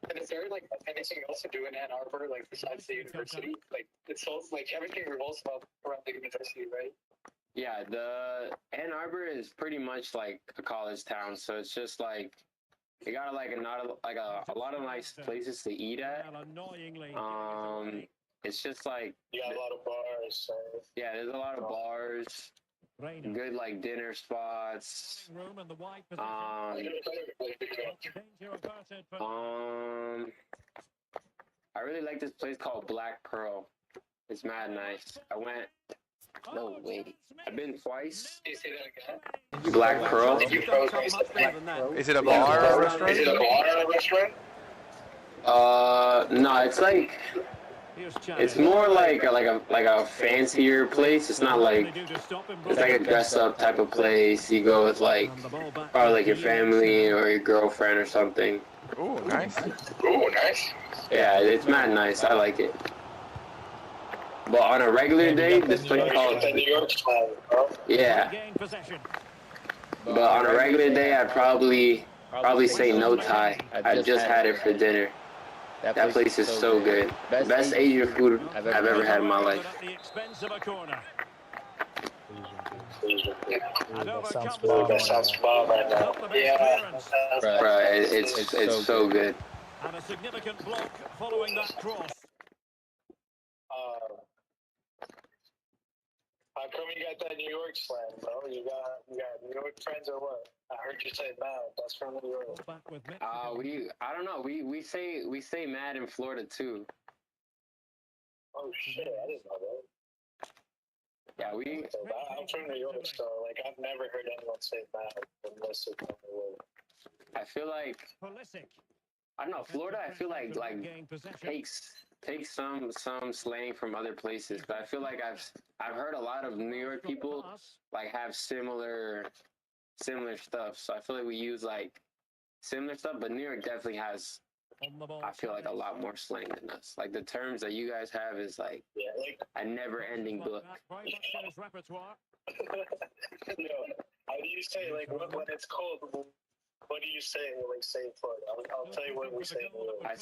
H: And is there like anything else to do in Ann Arbor, like besides the university? Like it's all like everything revolves around the university, right?
D: Yeah, the Ann Arbor is pretty much like a college town, so it's just like you got like a lot of nice places to eat at.
G: Well, annoyingly,
D: It's just like
H: You got a lot of bars. So.
D: yeah, there's a lot of bars,
G: Reina.
D: good like dinner spots.
G: Room and the wide position. Danger averted for
D: I really like this place called Black Pearl. It's mad nice. I went No way. I've been twice.
H: Can you say that again?
D: Black Pearl.
I: You don't come much further than that.
A: Is it a bar or a restaurant?
H: Is it a bar or a restaurant?
D: No, it's like it's more like a fancier place. It's not like it's like a dress up type of place. You go with like probably like your family or your girlfriend or something.
A: Ooh, nice.
H: Ooh, nice.
D: Yeah, it's mad nice. I like it. But on a regular day, this place called
H: The New York style, bro.
D: yeah. But on a regular day, I'd probably say no Thai. I just had it for dinner. That place is so good. Best Asian food I've ever had in my life.
B: That sounds bomb right now.
H: Yeah.
D: Right, it's so good.
G: And a significant block following that cross.
H: How come you got that New York slang, bro? You got New York friends or what? I heard you say Mad. That's from New York.
G: Back with Mexico.
D: I don't know. We say mad in Florida too.
H: Oh shit, I didn't know that.
D: Yeah,
H: I'm from New York, so like I've never heard anyone say Mad unless it's from New York.
D: I feel like
G: Pulisic.
D: I don't know. Florida, I feel like
G: Gain possession.
D: takes some slang from other places. But I feel like I've heard a lot of New York people like have similar stuff. So I feel like we use like similar stuff, but New York definitely has.
G: On the ball.
D: I feel like a lot more slang than us. Like the terms that you guys have is like
H: Yeah, like
D: a never-ending book.
G: Very much in his repertoire.
H: you know, how do you say like when it's cold? What do you say? Like say in Florida. I'll tell you what we say. In New York.
D: I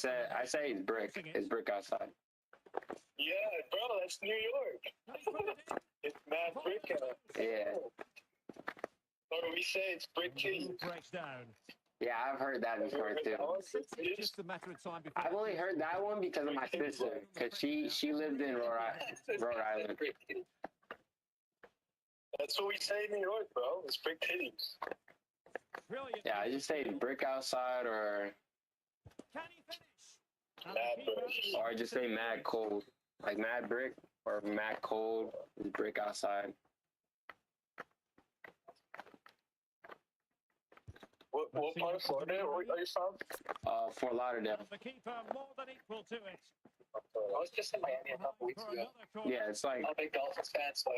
D: say it's brick. It's brick outside.
H: Yeah, bro, that's New York. It's mad brick out.
D: Yeah.
H: Or we say it's brick tea.
G: Breaks down.
D: Yeah, I've heard that before too.
I: It's just a matter of time before.
D: I've only heard that one because of my sister, because she lived in Rhode Island.
H: That's what we say in New York, bro. It's brick titties.
G: Brilliant.
D: Yeah, I just say brick outside or
G: Can he finish? And
H: Mad
G: the keeper-
H: brick.
D: I just say mad cold, like mad brick or mad cold is brick outside.
H: What part of Florida are you from?
D: Fort Lauderdale.
G: And the keeper more than equal to it.
H: I was just in Miami a couple weeks
G: For
H: ago.
G: another corner.
D: Yeah, it's like
H: I'm a big Dolphins fan, so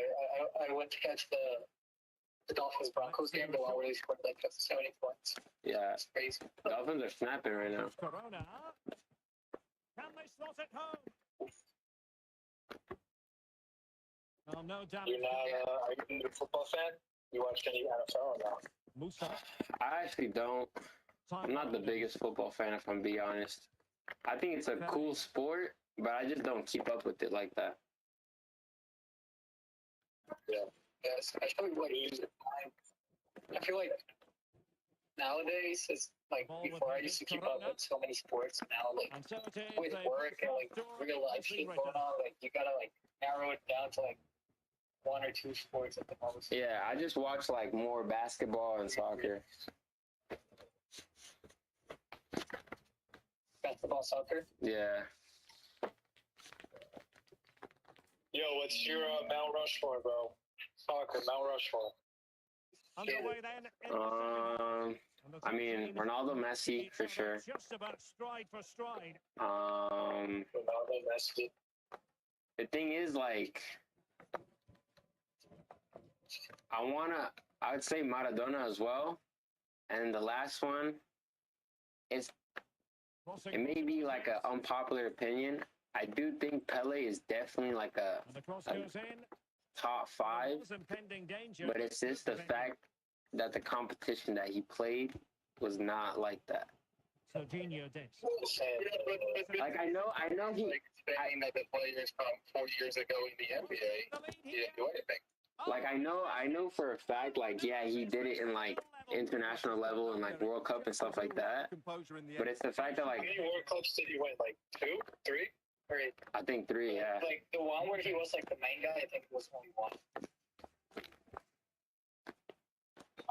H: I went to catch the Dolphins Broncos game, the one where they scored like 70 points.
D: yeah,
H: It's crazy.
D: Dolphins are snapping right now.
G: Corona. Can they slot it home? Well, no damage.
H: You're not are you a football fan? You watch any NFL or not?
G: Musa.
D: I actually don't. I'm not the biggest football fan, if I'm being honest. I think it's a cool sport, but I just don't keep up with it like that.
H: Yeah, especially what you use time. I feel like nowadays it's like before I used to keep up with so many sports. Now like
G: And so it is.
H: with
G: they
H: work and like
G: door
H: real life shit going on, like you gotta like narrow it down to like one or two sports at the most.
D: Yeah, I just watch like more basketball and soccer.
H: Basketball, soccer.
D: Yeah.
H: Yo, what's your Mount Rushmore, bro? Soccer, Mount Rushmore.
G: Underway then in the second half. And the
D: I mean,
G: team
D: Ronaldo, Messi
G: each
D: for
G: other
D: sure.
G: Just about stride for stride.
H: Ronaldo, Messi.
D: The thing is, like, I would say Maradona as well. And the last one, it may be like an unpopular opinion. I do think Pele is definitely like a
G: And the cross goes in.
D: top five,
G: There's impending danger.
D: but it's just the fact that the competition that he played was not like that.
G: Serginho did.
D: Like I know he.
H: Like saying that the players from 4 years ago in the NBA, he didn't do anything.
D: Like I know for a fact, like yeah, he did it in like international level and like World Cup and stuff like that.
I: Composure in the
D: But it's the fact that
H: How
D: like
H: many World Cups did he win? Like 2, 3? Or
D: I think 3, yeah.
H: like the one where he was like the main guy, I think it was only 1.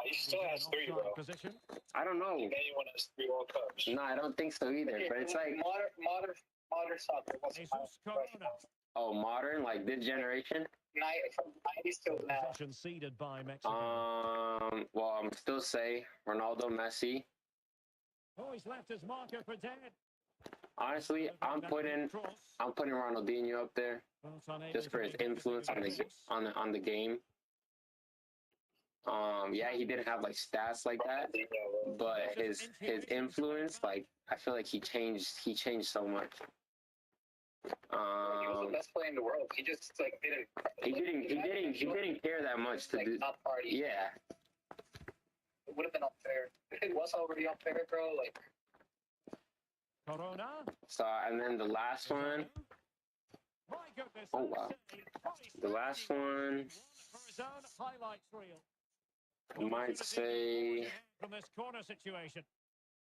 H: He still has 3, bro.
G: Position.
D: I don't know.
H: Anyone has 3 World Cups.
D: No, I don't think so either. But it's like
H: modern soccer. What's
G: Jesus
H: Mount
G: Corona.
H: Rushmore?
D: oh, modern like this generation. from 90s till now.
G: Possession ceded by Mexico.
D: Well, I'm still say Ronaldo, Messi.
G: Oh, he's left his marker for dead.
D: Honestly, I'm putting Ronaldinho up there just for his influence on the game. Yeah, he didn't have like stats like that, but his influence, like I feel like he changed so much.
J: He was the best player in the world. He just like didn't.
D: He didn't care that much to
J: like,
D: do.
J: not party.
D: Yeah.
J: It would have been unfair. It was already unfair, bro. Like.
G: Corona.
D: So and then the last one.
G: My goodness.
D: Oh wow. The last one.
G: For his own highlights reel.
D: I might say.
G: From this corner situation.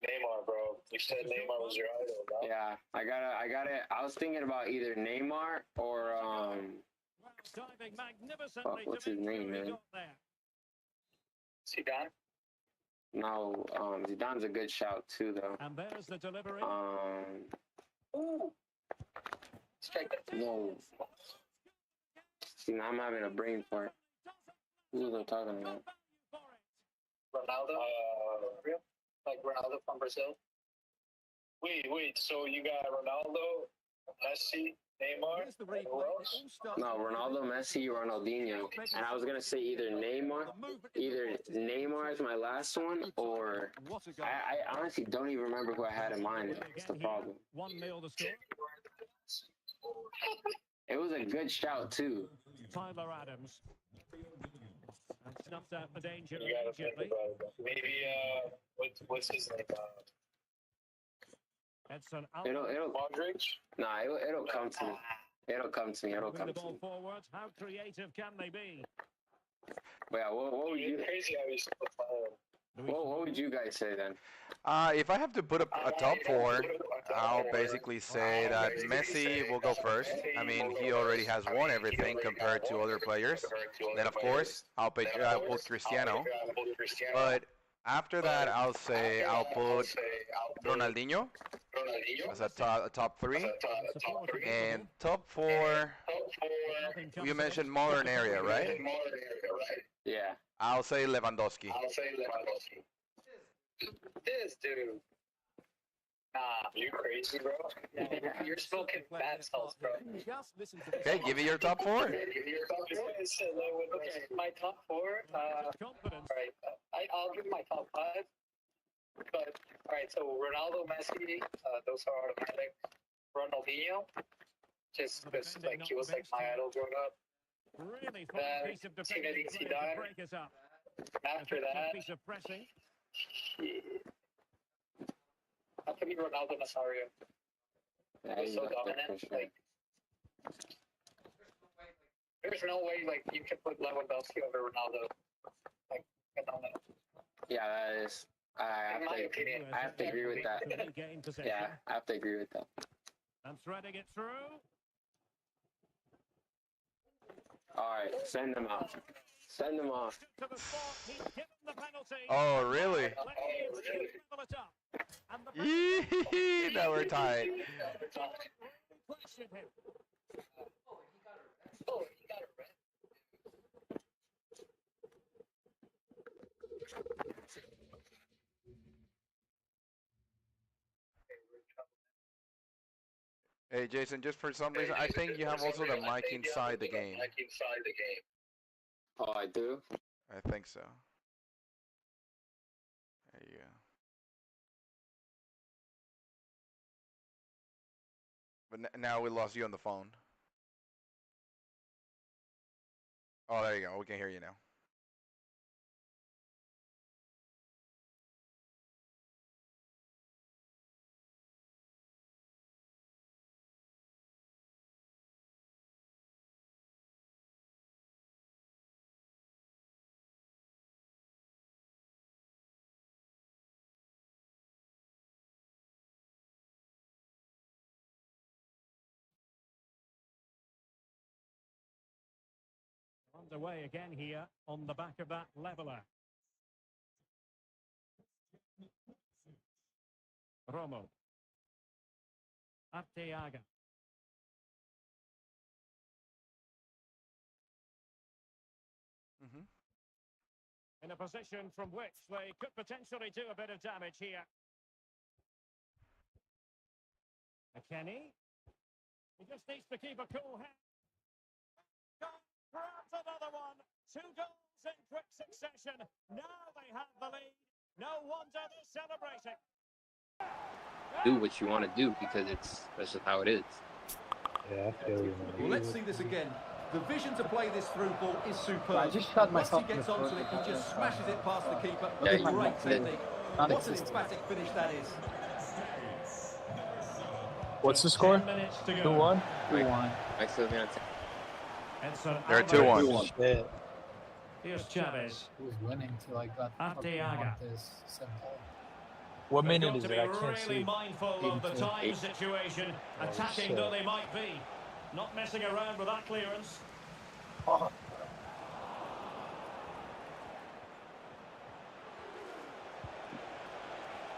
H: Neymar, bro. You said Neymar was your idol, no?
D: Yeah, I got it. I was thinking about either Neymar or
G: Diving magnificently.
D: what's his name, man?
J: Zidane.
D: No, Zidane's a good shout too, though.
G: And there's the delivery.
J: Ooh. Strike that.
D: No. See, now I'm having a brain fart. Who was I talking about?
J: Ronaldo. Like Ronaldo from Brazil.
H: Wait. So you got Ronaldo, Messi, Neymar,
I: Here's the
H: and who
I: replay.
H: else?
I: It all starts
D: No, Ronaldo, Messi, Ronaldinho. And I was gonna say either Neymar is my last one, or
I: What a goal.
D: I honestly don't even remember who I had in mind. That's the problem.
G: 1-0 the score.
D: It was a good shout too.
G: Tyler Adams. And snuffed out the danger
H: You gotta think
G: immediately.
H: about it. Bro. Maybe what's his name?
G: Edson
D: It'll
H: Modric.
D: nah, it'll come to me. It'll come to me. It'll
G: Moving
D: come
G: the
D: to
G: ball
D: me.
G: forward. How creative can they be?
D: But yeah, what would you
H: Crazy how he's still playing.
D: what would you guys say then?
A: If I have to put a top four, I'll basically say that Messi will go first. I mean, he already has won everything compared to other players. Then, of course, I'll put Cristiano. But after that, I'll put Ronaldinho as a top three. And top four, you mentioned modern area, right?
D: Yeah.
A: I'll say Lewandowski.
J: This dude. Nah,
H: You crazy, bro?
J: you're smoking bad salts, bro.
I: Just listen to this.
A: Okay, give me your top four.
J: Okay, my top four.
G: Confidence.
J: Alright, I'll give my top five. But alright, so Ronaldo, Messi, those are automatic. Ronaldinho, just because like he was like my idol growing up.
G: Really fine
J: Then
G: piece of
J: Zinedine
G: defending to
J: Zidane.
G: break us up.
J: After
G: Effective
J: that,
G: piece of pressing.
J: how can be Ronaldo Nazario?
D: Yeah,
J: He was
D: you
J: so
D: got that
J: dominant.
D: for sure.
J: Like, there's no way like you can put Lewandowski over Ronaldo. Like, phenomenal.
D: Yeah, that is.
J: In my opinion.
D: I have to agree with that.
G: Gain possession.
D: Yeah, I have to agree with that.
G: And threading it through.
D: All right, send them out. Send them off.
G: To the spot. He's given the penalty.
A: Oh, really?
G: Level it up. And the
A: Yee, now we're tied.
G: questioned him.
J: Oh, he got it right.
A: Hey, Jason, just for some reason, I think you have also the mic inside the game.
D: Oh, I do.
A: I think so. There you go. But now we lost you on the phone. Oh, there you go. We can hear you now.
G: Underway again here on the back of that leveler. Romo. Arteaga. In a position from which they could potentially do a bit of damage here. McKennie. He just needs to keep a cool head. Grabs another one. 2 goals in quick succession. Now they have the lead. No wonder they're celebrating.
E: Do what you want to do because that's just how it is.
B: Yeah, I feel you,
I: Well,
B: man.
I: let's see this again. The vision to play this through ball is superb.
C: I just shot
I: Once
C: myself
I: he
C: in
I: gets
C: the
I: onto
C: foot.
I: it, he just smashes it past the keeper.
E: Yeah,
I: Great
E: you-
I: technique. What an
C: Non-existent.
I: emphatic finish that is.
B: What's the score?
G: 10 minutes to go.
B: 2-1?
C: 2-1.
E: Like Sylvian said,
G: Edson
A: They're
G: Alvarez.
A: 2-1.
B: Shit.
G: Here's Chavez.
C: He was winning till I got
G: Arteaga.
C: this 7-0.
B: What
G: They've
B: minute
G: got
B: is
G: to
B: it?
G: be
B: I can't
G: really
B: see.
G: mindful of the
C: 82.
G: time situation, attacking
B: shit.
G: though they might be. Not messing around with that clearance.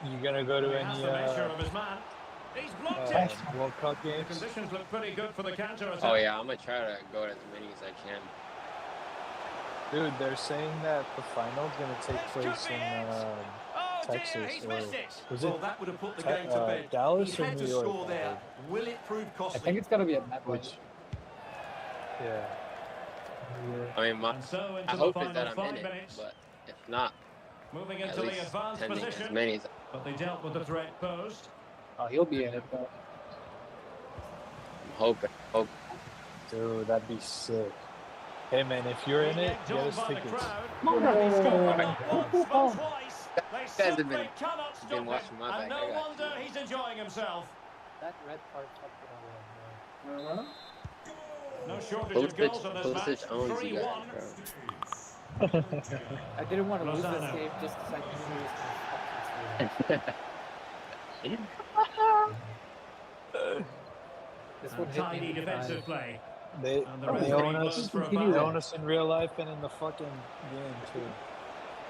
B: You gonna go to
G: He has
B: any
G: the measure of his man. He's blocked it.
B: World Cup
G: The
B: games?
G: conditions look pretty good for the counter attack.
E: oh yeah, I'm gonna try to go to as many as I can.
B: Dude, they're saying that the final's gonna take
G: This could
B: place
G: be
B: in
G: it. Oh dear,
B: Texas,
G: he's
B: or
G: missed it.
B: was
I: Well,
B: it
I: that would have put the game to bed.
B: Dallas
I: He
B: or
I: had
B: New
I: to
B: York?
I: score there. Will it prove
C: I
I: costly?
C: think it's gonna be at MetLife.
B: Which, yeah.
E: I mean,
G: And so into
E: I
G: the
E: hope
G: final
E: it's that I'm
G: 5
E: in it,
G: minutes.
E: but if not,
G: Moving
E: at
G: into the
E: least
G: advanced
E: attending as
G: position.
E: many as
G: But they dealt with the threat posed.
C: Oh, he'll be in it though.
E: I'm hoping.
B: Dude, that'd be sick. Hey man, if you're in it,
G: Egged
B: get
G: on
B: us
G: by the
B: tickets.
G: crowd. And he's scored not once, but twice. They
E: guys have
G: simply
E: been-
G: cannot stop him.
E: watching my
G: And
E: back,
G: no
E: I got
G: wonder he's enjoying himself.
C: That red card fucked it all up,
G: No shortage of goals in this match.
E: Pulisic owns you guys,
G: 3-1.
E: bro.
C: bro. I didn't want to lose this
G: Lozano.
C: game just because I knew he was gonna fuck this one
G: And
C: hit
G: tidy
C: me in the
G: defensive
C: eye.
G: play.
B: They,
G: And the
B: they
G: referee
B: own
G: blows
B: us.
G: for a
B: They
G: foul.
B: own us in real life and in the fucking game too.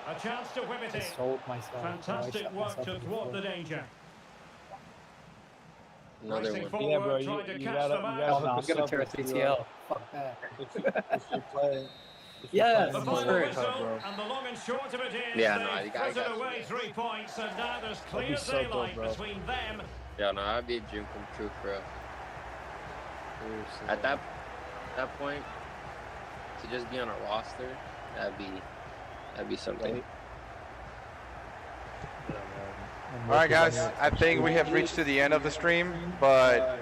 G: A chance to whip it
C: I
G: in.
C: sold myself.
G: Fantastic
C: I shot
G: work
C: myself
G: to
C: in the
G: thwart
C: foot.
G: the danger.
E: Another
G: Racing
E: one.
G: forward,
B: Yeah, bro,
G: trying to
B: you
G: catch
B: gotta-
G: the man.
B: you
C: Oh
B: gotta
C: no, I'm
B: hook us
C: gonna
B: up
C: tear a
B: if you,
C: CTL. Fuck that.
B: if you play. If you
C: Yeah,
B: play
G: The
B: in
C: that's
G: final
C: fair.
G: whistle,
B: bro.
G: and the long and short of it is
E: Yeah, no,
G: they've
E: you got
G: frittered
E: you.
G: away 3 points, and now there's clear
B: be so dope,
G: daylight
B: bro.
G: between them.
E: Yeah, no, that'd be a dream come true for real.
B: Seriously.
E: At that point, to just be on a roster, that'd be something.
A: All right, guys. I think we have reached to the end of the stream, but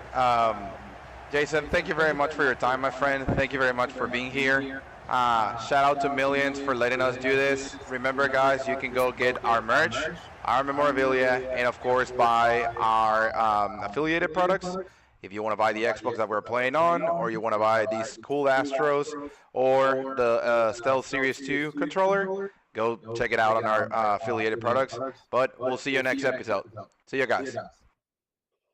A: Jason, thank you very much for your time, my friend. Thank you very much for being here. Shout out to Millions for letting us do this. Remember, guys, you can go get our merch, our memorabilia, and of course buy our affiliated products. If you want to buy the Xbox that we're playing on, or you want to buy these cool Astros, or the Stealth Series 2 controller, go check it out on our affiliated products. But we'll see you next episode. See you guys.